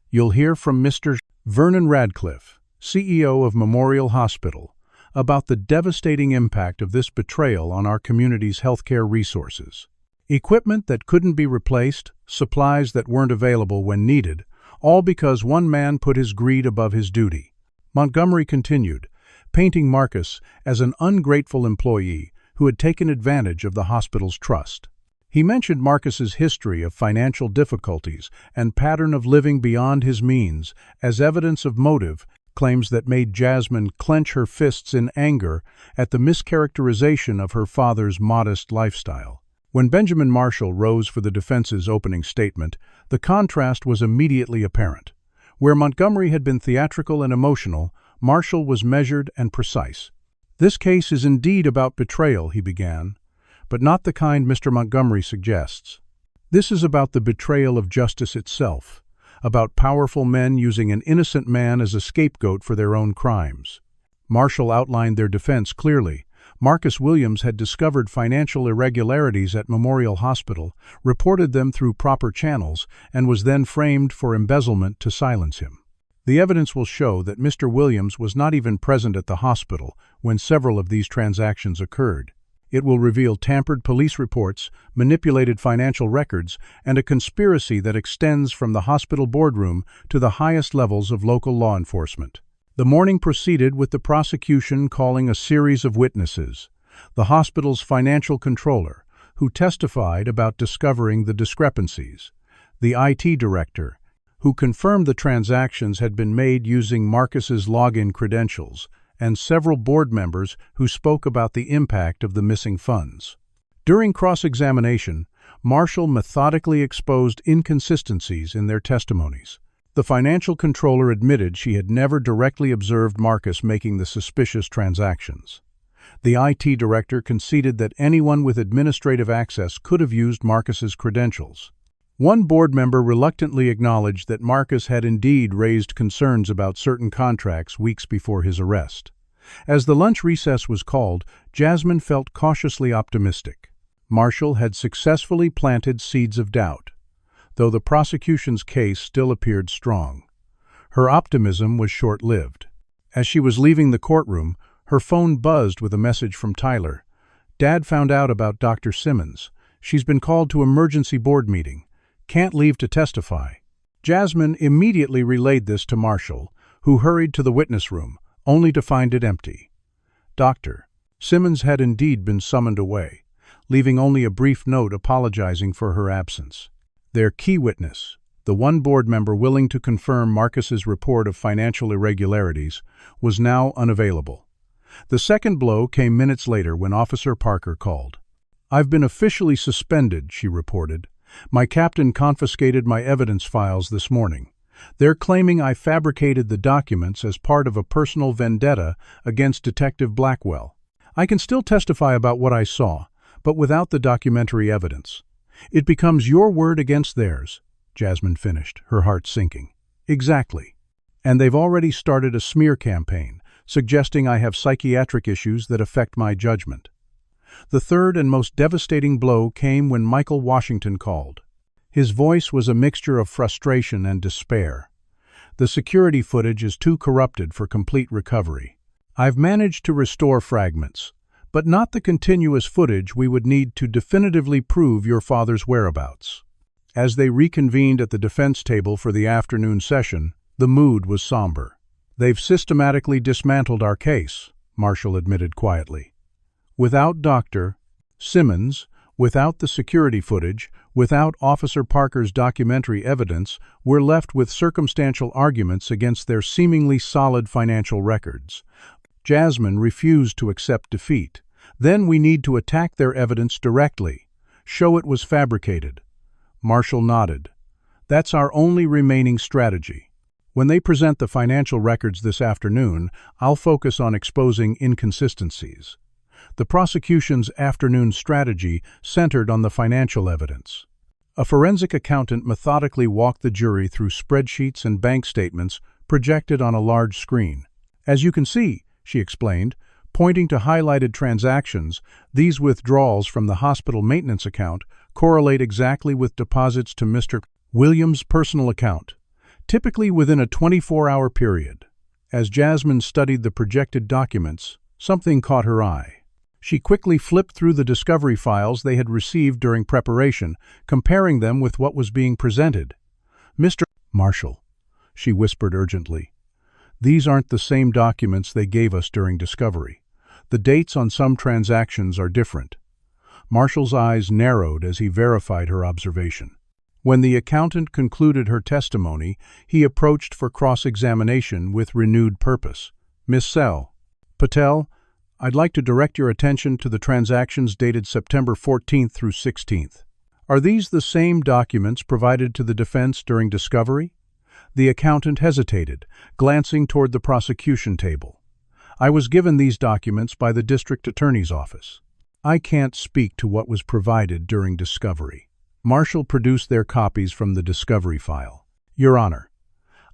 "You'll hear from Mr. Vernon Radcliffe, CEO of Memorial Hospital, about the devastating impact of this betrayal on our community's healthcare resources. Equipment that couldn't be replaced, supplies that weren't available when needed, all because one man put his greed above his duty." Montgomery continued, painting Marcus as an ungrateful employee who had taken advantage of the hospital's trust. He mentioned Marcus's history of financial difficulties and pattern of living beyond his means as evidence of motive, claims that made Jasmine clench her fists in anger at the mischaracterization of her father's modest lifestyle. When Benjamin Marshall rose for the defense's opening statement, the contrast was immediately apparent. Where Montgomery had been theatrical and emotional, Marshall was measured and precise. "This case is indeed about betrayal," he began, "but not the kind Mr. Montgomery suggests. This is about the betrayal of justice itself, about powerful men using an innocent man as a scapegoat for their own crimes." Marshall outlined their defense clearly. Marcus Williams had discovered financial irregularities at Memorial Hospital, reported them through proper channels, and was then framed for embezzlement to silence him. The evidence will show that Mr. Williams was not even present at the hospital when several of these transactions occurred. It will reveal tampered police reports, manipulated financial records, and a conspiracy that extends from the hospital boardroom to the highest levels of local law enforcement. The morning proceeded with the prosecution calling a series of witnesses: the hospital's financial controller, who testified about discovering the discrepancies; the IT director, who confirmed the transactions had been made using Marcus's login credentials; and several board members who spoke about the impact of the missing funds. During cross-examination, Marshall methodically exposed inconsistencies in their testimonies. The financial controller admitted she had never directly observed Marcus making the suspicious transactions. The IT director conceded that anyone with administrative access could have used Marcus's credentials. One board member reluctantly acknowledged that Marcus had indeed raised concerns about certain contracts weeks before his arrest. As the lunch recess was called, Jasmine felt cautiously optimistic. Marshall had successfully planted seeds of doubt, though the prosecution's case still appeared strong. Her optimism was short-lived. As she was leaving the courtroom, her phone buzzed with a message from Tyler. "Dad found out about Dr. Simmons. She's been called to emergency board meeting. Can't leave to testify." Jasmine immediately relayed this to Marshall, who hurried to the witness room, only to find it empty. Dr. Simmons had indeed been summoned away, leaving only a brief note apologizing for her absence. Their key witness, the one board member willing to confirm Marcus's report of financial irregularities, was now unavailable. The second blow came minutes later when Officer Parker called. "I've been officially suspended," she reported. "My captain confiscated my evidence files this morning. They're claiming I fabricated the documents as part of a personal vendetta against Detective Blackwell. I can still testify about what I saw, but without the documentary evidence. It becomes your word against theirs, Jasmine finished, her heart sinking. Exactly. And they've already started a smear campaign, suggesting I have psychiatric issues that affect my judgment. The third and most devastating blow came when Michael Washington called. His voice was a mixture of frustration and despair. The security footage is too corrupted for complete recovery. I've managed to restore fragments, but not the continuous footage we would need to definitively prove your father's whereabouts. As they reconvened at the defense table for the afternoon session, the mood was somber. They've systematically dismantled our case, Marshall admitted quietly. Without Dr. Simmons, without the security footage, without Officer Parker's documentary evidence, we're left with circumstantial arguments against their seemingly solid financial records. Jasmine refused to accept defeat. Then we need to attack their evidence directly. Show it was fabricated. Marshall nodded. That's our only remaining strategy. When they present the financial records this afternoon, I'll focus on exposing inconsistencies. The prosecution's afternoon strategy centered on the financial evidence. A forensic accountant methodically walked the jury through spreadsheets and bank statements projected on a large screen. As you can see, she explained, pointing to highlighted transactions, these withdrawals from the hospital maintenance account correlate exactly with deposits to Mr. Williams' personal account, typically within a 24-hour period. As Jasmine studied the projected documents, something caught her eye. She quickly flipped through the discovery files they had received during preparation, comparing them with what was being presented. Mr. Marshall, she whispered urgently, these aren't the same documents they gave us during discovery. The dates on some transactions are different. Marshall's eyes narrowed as he verified her observation. When the accountant concluded her testimony, he approached for cross-examination with renewed purpose. Miss Patel, I'd like to direct your attention to the transactions dated September 14th through 16th. Are these the same documents provided to the defense during discovery? The accountant hesitated, glancing toward the prosecution table. I was given these documents by the district attorney's office. I can't speak to what was provided during discovery. Marshall produced their copies from the discovery file. Your Honor,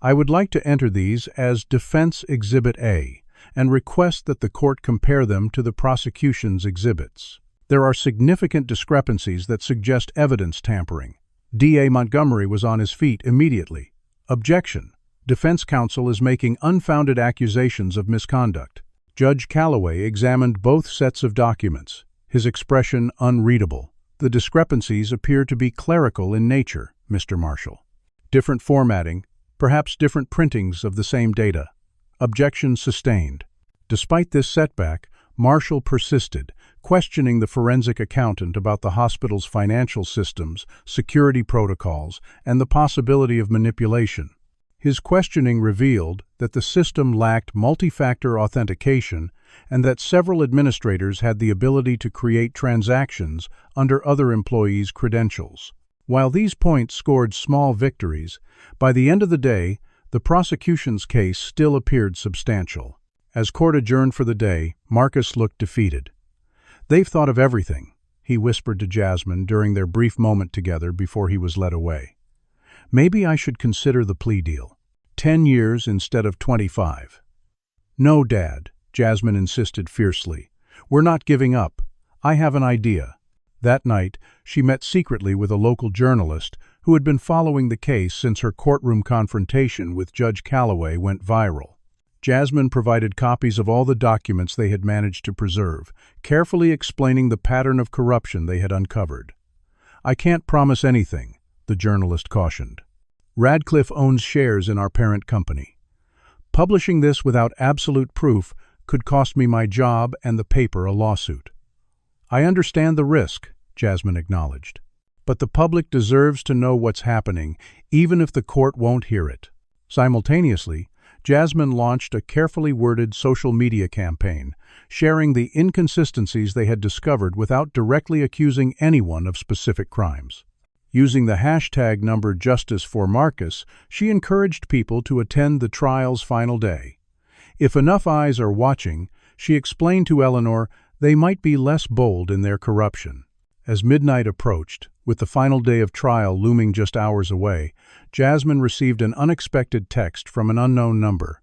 I would like to enter these as Defense Exhibit A and request that the court compare them to the prosecution's exhibits. There are significant discrepancies that suggest evidence tampering. D.A. Montgomery was on his feet immediately. Objection. Defense counsel is making unfounded accusations of misconduct. Judge Calloway examined both sets of documents, his expression unreadable. The discrepancies appear to be clerical in nature, Mr. Marshall. Different formatting, perhaps different printings of the same data. Objection sustained. Despite this setback, Marshall persisted, questioning the forensic accountant about the hospital's financial systems, security protocols, and the possibility of manipulation. His questioning revealed that the system lacked multi-factor authentication and that several administrators had the ability to create transactions under other employees' credentials. While these points scored small victories, by the end of the day, the prosecution's case still appeared substantial. As court adjourned for the day, Marcus looked defeated. They've thought of everything, he whispered to Jasmine during their brief moment together before he was led away. Maybe I should consider the plea deal. 10 years instead of 25. No, Dad, Jasmine insisted fiercely. We're not giving up. I have an idea. That night, she met secretly with a local journalist who had been following the case since her courtroom confrontation with Judge Calloway went viral. Jasmine provided copies of all the documents they had managed to preserve, carefully explaining the pattern of corruption they had uncovered. I can't promise anything, the journalist cautioned. Radcliffe owns shares in our parent company. Publishing this without absolute proof could cost me my job and the paper a lawsuit. I understand the risk, Jasmine acknowledged. But the public deserves to know what's happening, even if the court won't hear it. Simultaneously, Jasmine launched a carefully worded social media campaign, sharing the inconsistencies they had discovered without directly accusing anyone of specific crimes. Using the hashtag number Justice for Marcus, she encouraged people to attend the trial's final day. If enough eyes are watching, she explained to Eleanor, they might be less bold in their corruption. As midnight approached, with the final day of trial looming just hours away, Jasmine received an unexpected text from an unknown number.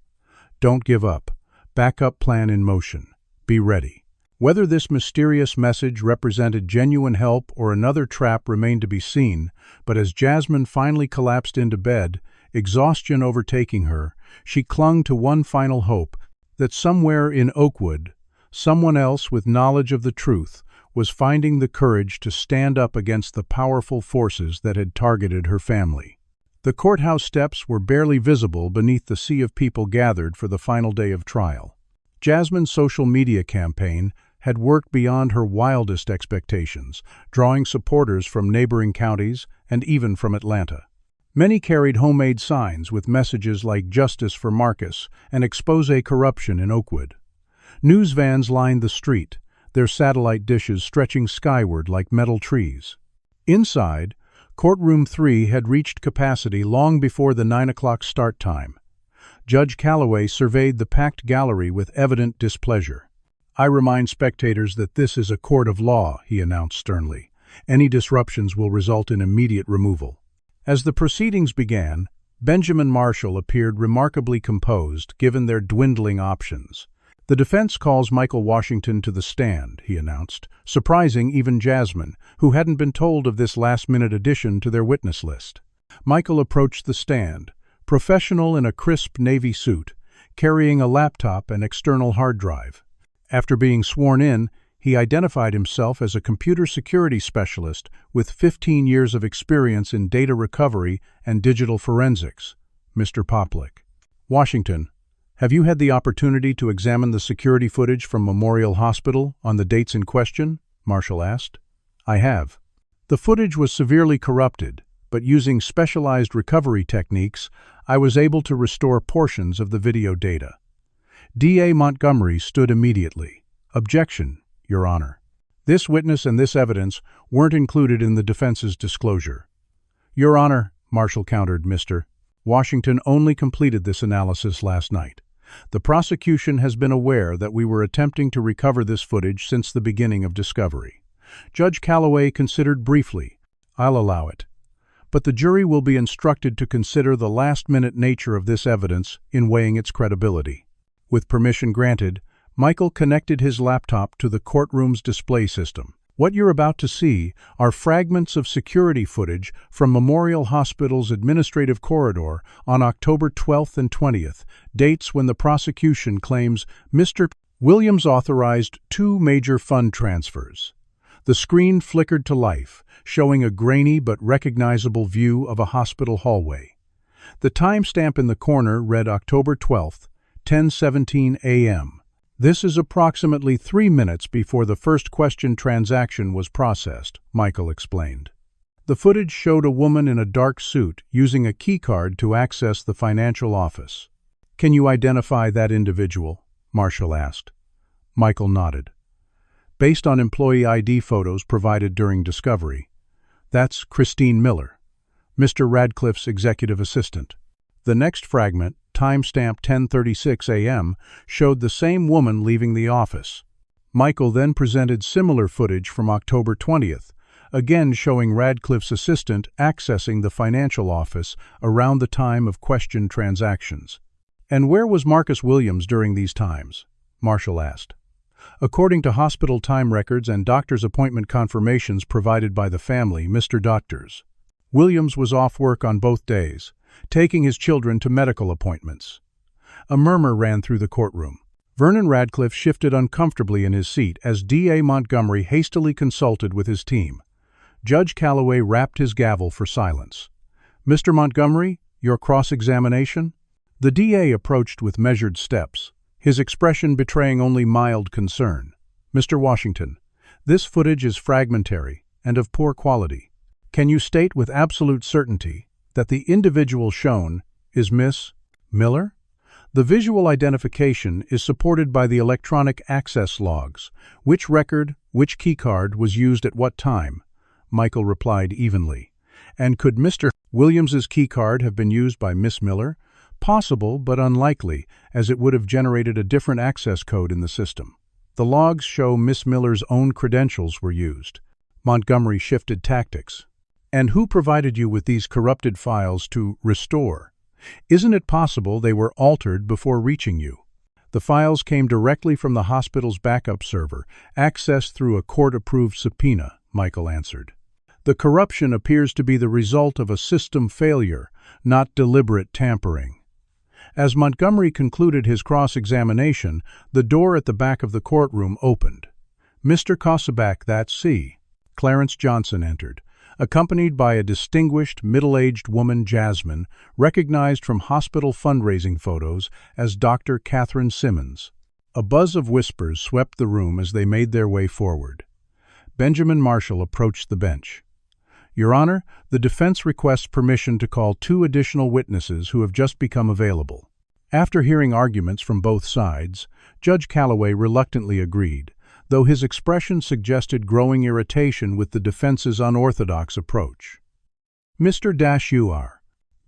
Don't give up. Backup plan in motion. Be ready. Whether this mysterious message represented genuine help or another trap remained to be seen, but as Jasmine finally collapsed into bed, exhaustion overtaking her, she clung to one final hope, that somewhere in Oakwood, someone else with knowledge of the truth was finding the courage to stand up against the powerful forces that had targeted her family. The courthouse steps were barely visible beneath the sea of people gathered for the final day of trial. Jasmine's social media campaign had worked beyond her wildest expectations, drawing supporters from neighboring counties and even from Atlanta. Many carried homemade signs with messages like Justice for Marcus and Expose Corruption in Oakwood. News vans lined the street, their satellite dishes stretching skyward like metal trees. Inside, Courtroom 3 had reached capacity long before the 9 o'clock start time. Judge Calloway surveyed the packed gallery with evident displeasure. I remind spectators that this is a court of law, he announced sternly. Any disruptions will result in immediate removal. As the proceedings began, Benjamin Marshall appeared remarkably composed given their dwindling options. The defense calls Michael Washington to the stand, he announced, surprising even Jasmine, who hadn't been told of this last-minute addition to their witness list. Michael approached the stand, professional in a crisp navy suit, carrying a laptop and external hard drive. After being sworn in, he identified himself as a computer security specialist with 15 years of experience in data recovery and digital forensics. Mr. Poplick. Washington, have you had the opportunity to examine the security footage from Memorial Hospital on the dates in question? Marshall asked. I have. The footage was severely corrupted, but using specialized recovery techniques, I was able to restore portions of the video data. D.A. Montgomery stood immediately. Objection, Your Honor. This witness and this evidence weren't included in the defense's disclosure. Your Honor, Marshall countered, Mr. Washington only completed this analysis last night. The prosecution has been aware that we were attempting to recover this footage since the beginning of discovery. Judge Calloway considered briefly. I'll allow it. But the jury will be instructed to consider the last-minute nature of this evidence in weighing its credibility. With permission granted, Michael connected his laptop to the courtroom's display system. What you're about to see are fragments of security footage from Memorial Hospital's administrative corridor on October 12th and 20th, dates when the prosecution claims Mr. Williams authorized 2 major fund transfers. The screen flickered to life, showing a grainy but recognizable view of a hospital hallway. The timestamp in the corner read October 12th, 10:17 a.m. This is approximately 3 minutes before the first question transaction was processed, Michael explained. The footage showed a woman in a dark suit using a keycard to access the financial office. Can you identify that individual? Marshall asked. Michael nodded. Based on employee ID photos provided during discovery, that's Christine Miller, Mr. Radcliffe's executive assistant. The next fragment, timestamp 10:36 a.m., showed the same woman leaving the office. Michael then presented similar footage from October 20th, again showing Radcliffe's assistant accessing the financial office around the time of questioned transactions. And where was Marcus Williams during these times? Marshall asked. According to hospital time records and doctor's appointment confirmations provided by the family, Mr. Doctors, Williams was off work on both days, taking his children to medical appointments. A murmur ran through the courtroom. Vernon Radcliffe shifted uncomfortably in his seat as D.A. Montgomery hastily consulted with his team. Judge Calloway rapped his gavel for silence. Mr. Montgomery, your cross-examination? The D.A. approached with measured steps, his expression betraying only mild concern. Mr. Washington, this footage is fragmentary and of poor quality. Can you state with absolute certainty that the individual shown is Miss Miller? The visual identification is supported by the electronic access logs. Which record, which keycard was used at what time? Michael replied evenly. And could Mr. Williams's keycard have been used by Miss Miller? Possible, but unlikely, as it would have generated a different access code in the system. The logs show Miss Miller's own credentials were used. Montgomery shifted tactics. And who provided you with these corrupted files to restore? Isn't it possible they were altered before reaching you? The files came directly from the hospital's backup server, accessed through a court-approved subpoena, Michael answered. The corruption appears to be the result of a system failure, not deliberate tampering. As Montgomery concluded his cross-examination, the door at the back of the courtroom opened. Mr. Kosovac, that's C. Clarence Johnson entered, accompanied by a distinguished, middle-aged woman, Jasmine, recognized from hospital fundraising photos as Dr. Catherine Simmons. A buzz of whispers swept the room as they made their way forward. Benjamin Marshall approached the bench. Your Honor, the defense requests permission to call 2 additional witnesses who have just become available. After hearing arguments from both sides, Judge Calloway reluctantly agreed, though his expression suggested growing irritation with the defense's unorthodox approach. Mr.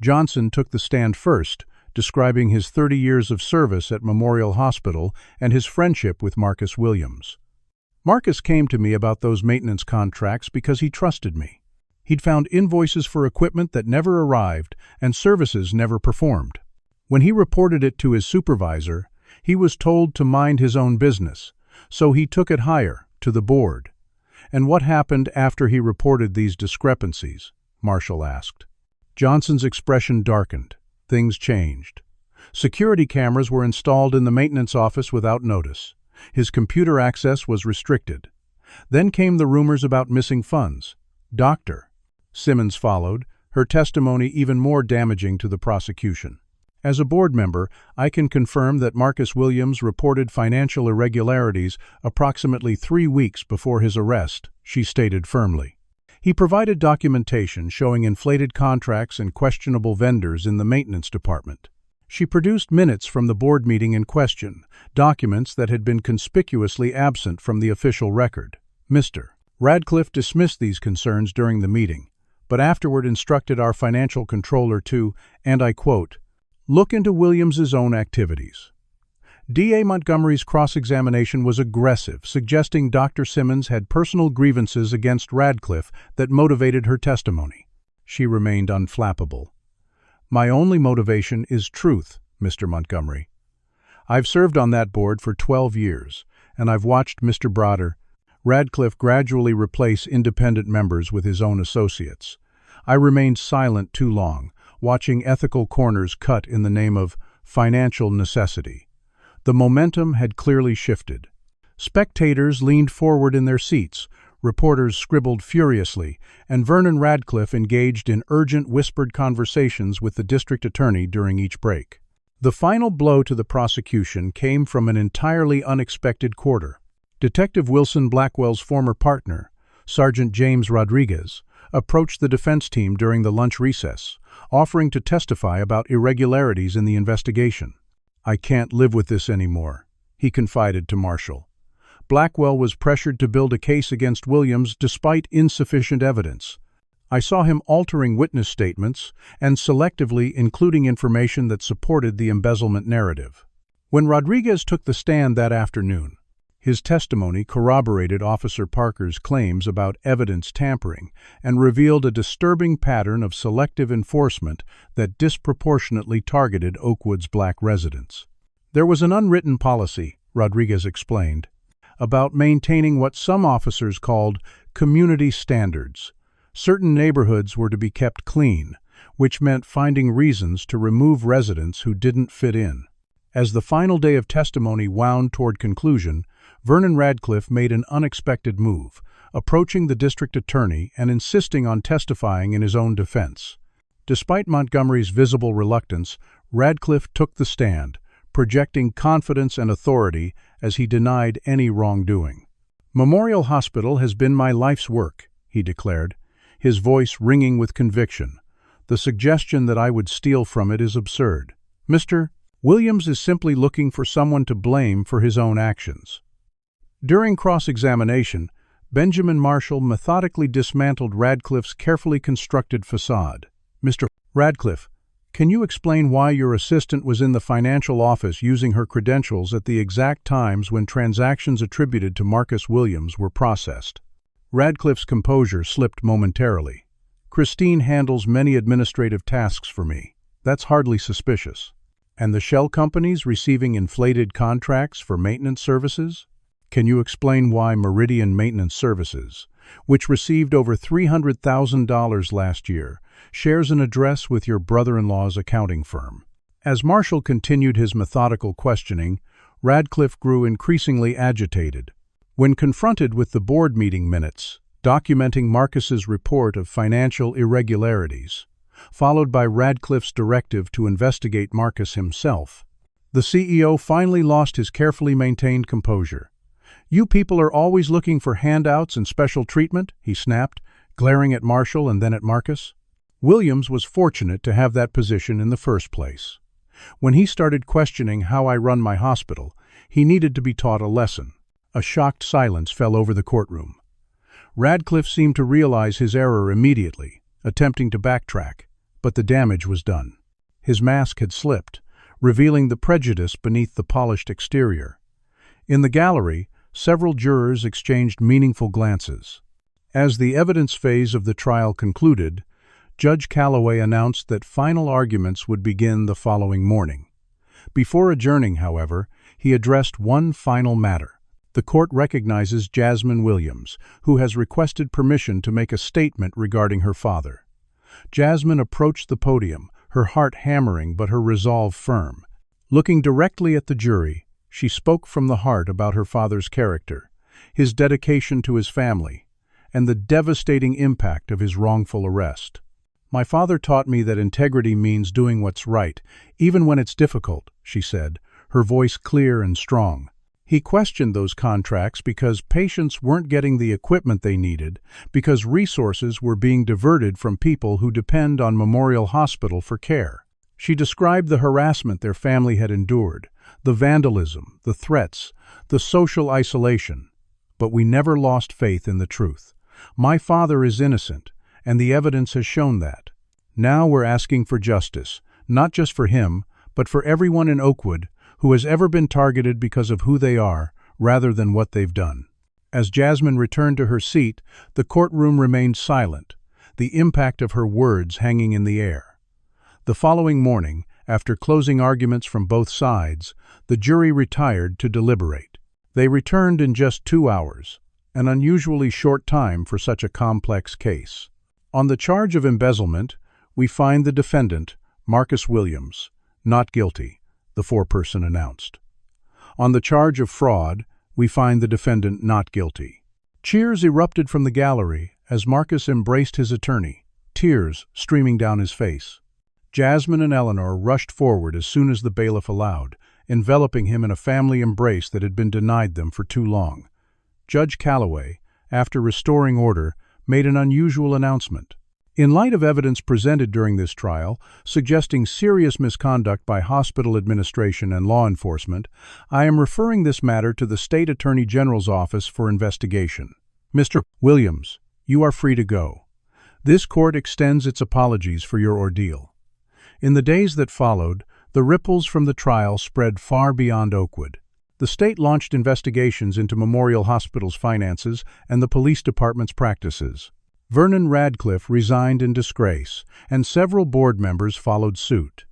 Johnson took the stand first, describing his 30 years of service at Memorial Hospital and his friendship with Marcus Williams. Marcus came to me about those maintenance contracts because he trusted me. He'd found invoices for equipment that never arrived and services never performed. When he reported it to his supervisor, he was told to mind his own business, so he took it higher, to the board. And what happened after he reported these discrepancies? Marshall asked. Johnson's expression darkened. Things changed. Security cameras were installed in the maintenance office without notice. His computer access was restricted. Then came the rumors about missing funds. Dr. Simmons followed, her testimony even more damaging to the prosecution. As a board member, I can confirm that Marcus Williams reported financial irregularities approximately 3 weeks before his arrest, she stated firmly. He provided documentation showing inflated contracts and questionable vendors in the maintenance department. She produced minutes from the board meeting in question, documents that had been conspicuously absent from the official record. Mr. Radcliffe dismissed these concerns during the meeting, but afterward instructed our financial controller to, and I quote, look into Williams's own activities. D.A. Montgomery's cross-examination was aggressive, suggesting Dr. Simmons had personal grievances against Radcliffe that motivated her testimony. She remained unflappable. My only motivation is truth, Mr. Montgomery. I've served on that board for 12 years, and I've watched Mr. Radcliffe gradually replace independent members with his own associates. I remained silent too long, watching ethical corners cut in the name of financial necessity. The momentum had clearly shifted. Spectators leaned forward in their seats, reporters scribbled furiously, and Vernon Radcliffe engaged in urgent whispered conversations with the district attorney during each break. The final blow to the prosecution came from an entirely unexpected quarter. Detective Wilson Blackwell's former partner, Sergeant James Rodriguez, approached the defense team during the lunch recess, offering to testify about irregularities in the investigation. I can't live with this anymore, he confided to Marshall. Blackwell was pressured to build a case against Williams despite insufficient evidence. I saw him altering witness statements and selectively including information that supported the embezzlement narrative. When Rodriguez took the stand that afternoon, his testimony corroborated Officer Parker's claims about evidence tampering and revealed a disturbing pattern of selective enforcement that disproportionately targeted Oakwood's black residents. There was an unwritten policy, Rodriguez explained, about maintaining what some officers called community standards. Certain neighborhoods were to be kept clean, which meant finding reasons to remove residents who didn't fit in. As the final day of testimony wound toward conclusion, Vernon Radcliffe made an unexpected move, approaching the district attorney and insisting on testifying in his own defense. Despite Montgomery's visible reluctance, Radcliffe took the stand, projecting confidence and authority as he denied any wrongdoing. Memorial Hospital has been my life's work, he declared, his voice ringing with conviction. The suggestion that I would steal from it is absurd. Mr. Williams is simply looking for someone to blame for his own actions. During cross-examination, Benjamin Marshall methodically dismantled Radcliffe's carefully constructed facade. "Mr. Radcliffe, can you explain why your assistant was in the financial office using her credentials at the exact times when transactions attributed to Marcus Williams were processed?" Radcliffe's composure slipped momentarily. "Christine handles many administrative tasks for me. That's hardly suspicious. And the shell companies receiving inflated contracts for maintenance services? Can you explain why Meridian Maintenance Services, which received over $300,000 last year, shares an address with your brother-in-law's accounting firm?" As Marshall continued his methodical questioning, Radcliffe grew increasingly agitated. When confronted with the board meeting minutes, documenting Marcus's report of financial irregularities, followed by Radcliffe's directive to investigate Marcus himself, the CEO finally lost his carefully maintained composure. "You people are always looking for handouts and special treatment," he snapped, glaring at Marshall and then at Marcus. Williams was fortunate to have that position in the first place. When he started questioning how I run my hospital, he needed to be taught a lesson. A shocked silence fell over the courtroom. Radcliffe seemed to realize his error immediately, attempting to backtrack, but the damage was done. His mask had slipped, revealing the prejudice beneath the polished exterior. In the gallery, several jurors exchanged meaningful glances. As the evidence phase of the trial concluded, Judge Calloway announced that final arguments would begin the following morning. Before adjourning, however, he addressed one final matter. The court recognizes Jasmine Williams, who has requested permission to make a statement regarding her father. Jasmine approached the podium, her heart hammering but her resolve firm. Looking directly at the jury, she spoke from the heart about her father's character, his dedication to his family, and the devastating impact of his wrongful arrest. "My father taught me that integrity means doing what's right, even when it's difficult," she said, her voice clear and strong. "He questioned those contracts because patients weren't getting the equipment they needed, because resources were being diverted from people who depend on Memorial Hospital for care." She described the harassment their family had endured, the vandalism, the threats, the social isolation. "But we never lost faith in the truth. My father is innocent, and the evidence has shown that. Now we're asking for justice, not just for him, but for everyone in Oakwood who has ever been targeted because of who they are, rather than what they've done." As Jasmine returned to her seat, the courtroom remained silent, the impact of her words hanging in the air. The following morning, after closing arguments from both sides, the jury retired to deliberate. They returned in just 2 hours, an unusually short time for such a complex case. On the charge of embezzlement, we find the defendant, Marcus Williams, not guilty, the foreperson announced. On the charge of fraud, we find the defendant not guilty. Cheers erupted from the gallery as Marcus embraced his attorney, tears streaming down his face. Jasmine and Eleanor rushed forward as soon as the bailiff allowed, enveloping him in a family embrace that had been denied them for too long. Judge Calloway, after restoring order, made an unusual announcement. "In light of evidence presented during this trial, suggesting serious misconduct by hospital administration and law enforcement, I am referring this matter to the State Attorney General's office for investigation. Mr. Williams, you are free to go. This court extends its apologies for your ordeal." In the days that followed, the ripples from the trial spread far beyond Oakwood. The state launched investigations into Memorial Hospital's finances and the police department's practices. Vernon Radcliffe resigned in disgrace, and several board members followed suit.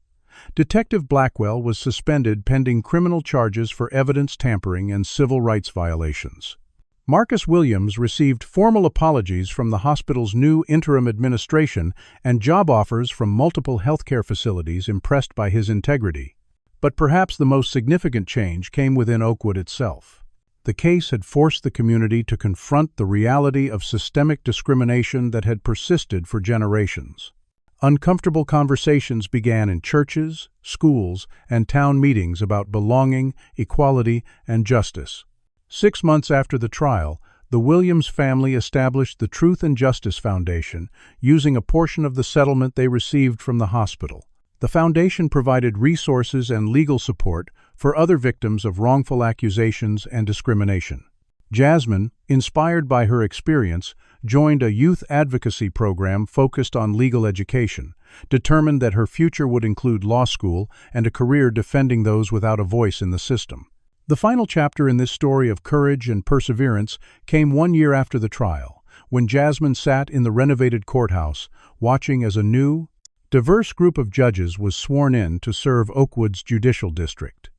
Detective Blackwell was suspended pending criminal charges for evidence tampering and civil rights violations. Marcus Williams received formal apologies from the hospital's new interim administration and job offers from multiple healthcare facilities impressed by his integrity. But perhaps the most significant change came within Oakwood itself. The case had forced the community to confront the reality of systemic discrimination that had persisted for generations. Uncomfortable conversations began in churches, schools, and town meetings about belonging, equality, and justice. 6 months after the trial, the Williams family established the Truth and Justice Foundation, using a portion of the settlement they received from the hospital. The foundation provided resources and legal support for other victims of wrongful accusations and discrimination. Jasmine, inspired by her experience, joined a youth advocacy program focused on legal education, determined that her future would include law school and a career defending those without a voice in the system. The final chapter in this story of courage and perseverance came 1 year after the trial, when Jasmine sat in the renovated courthouse, watching as a new, diverse group of judges was sworn in to serve Oakwood's judicial district.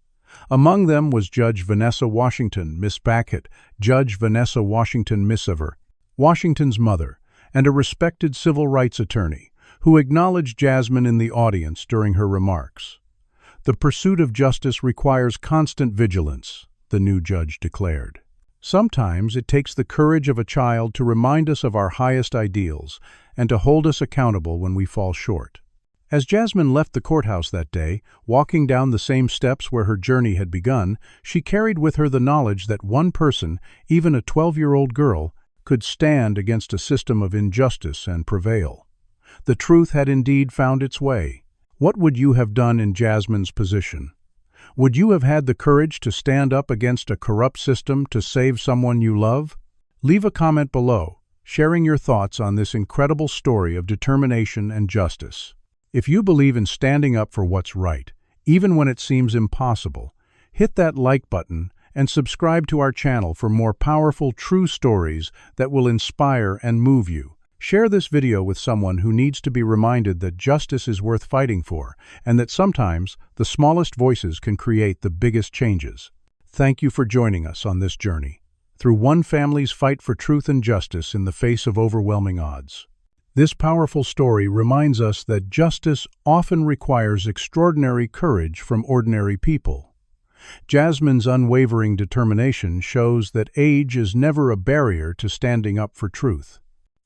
Among them was Judge Vanessa Washington, Miss Backett, Judge Vanessa Washington Missever, Washington's mother, and a respected civil rights attorney, who acknowledged Jasmine in the audience during her remarks. "The pursuit of justice requires constant vigilance," the new judge declared. "Sometimes it takes the courage of a child to remind us of our highest ideals and to hold us accountable when we fall short." As Jasmine left the courthouse that day, walking down the same steps where her journey had begun, she carried with her the knowledge that one person, even a 12-year-old girl, could stand against a system of injustice and prevail. The truth had indeed found its way. What would you have done in Jasmine's position? Would you have had the courage to stand up against a corrupt system to save someone you love? Leave a comment below, sharing your thoughts on this incredible story of determination and justice. If you believe in standing up for what's right, even when it seems impossible, hit that like button and subscribe to our channel for more powerful, true stories that will inspire and move you. Share this video with someone who needs to be reminded that justice is worth fighting for, and that sometimes the smallest voices can create the biggest changes. Thank you for joining us on this journey, through one family's fight for truth and justice in the face of overwhelming odds. This powerful story reminds us that justice often requires extraordinary courage from ordinary people. Jasmine's unwavering determination shows that age is never a barrier to standing up for truth.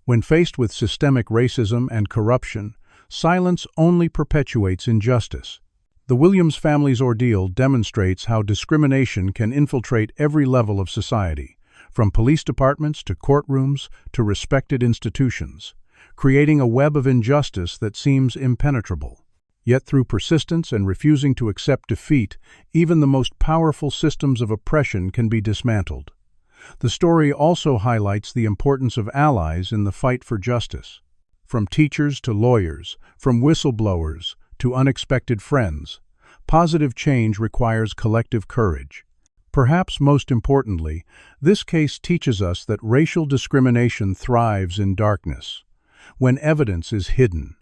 When faced with systemic racism and corruption, silence only perpetuates injustice. The Williams family's ordeal demonstrates how discrimination can infiltrate every level of society, from police departments to courtrooms to respected institutions, creating a web of injustice that seems impenetrable. Yet through persistence and refusing to accept defeat, even the most powerful systems of oppression can be dismantled. The story also highlights the importance of allies in the fight for justice. From teachers to lawyers, from whistleblowers to unexpected friends, positive change requires collective courage. Perhaps most importantly, this case teaches us that racial discrimination thrives in darkness. When evidence is hidden,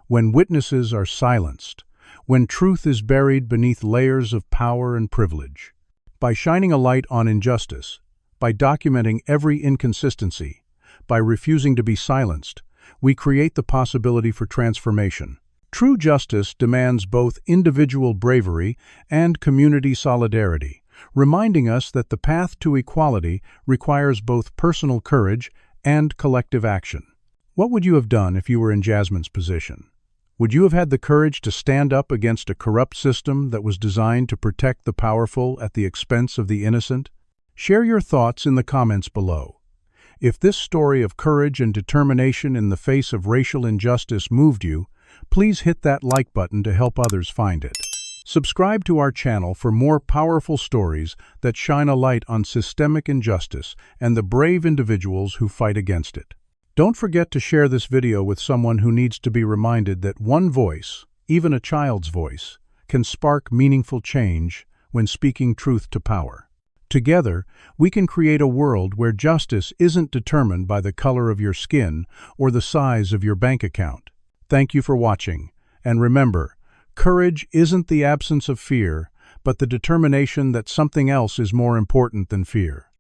when witnesses are silenced, when truth is buried beneath layers of power and privilege. By shining a light on injustice, by documenting every inconsistency, by refusing to be silenced, we create the possibility for transformation. True justice demands both individual bravery and community solidarity, reminding us that the path to equality requires both personal courage and collective action. What would you have done if you were in Jasmine's position? Would you have had the courage to stand up against a corrupt system that was designed to protect the powerful at the expense of the innocent? Share your thoughts in the comments below. If this story of courage and determination in the face of racial injustice moved you, please hit that like button to help others find it. Subscribe to our channel for more powerful stories that shine a light on systemic injustice and the brave individuals who fight against it. Don't forget to share this video with someone who needs to be reminded that one voice, even a child's voice, can spark meaningful change when speaking truth to power. Together, we can create a world where justice isn't determined by the color of your skin or the size of your bank account. Thank you for watching, and remember, courage isn't the absence of fear, but the determination that something else is more important than fear.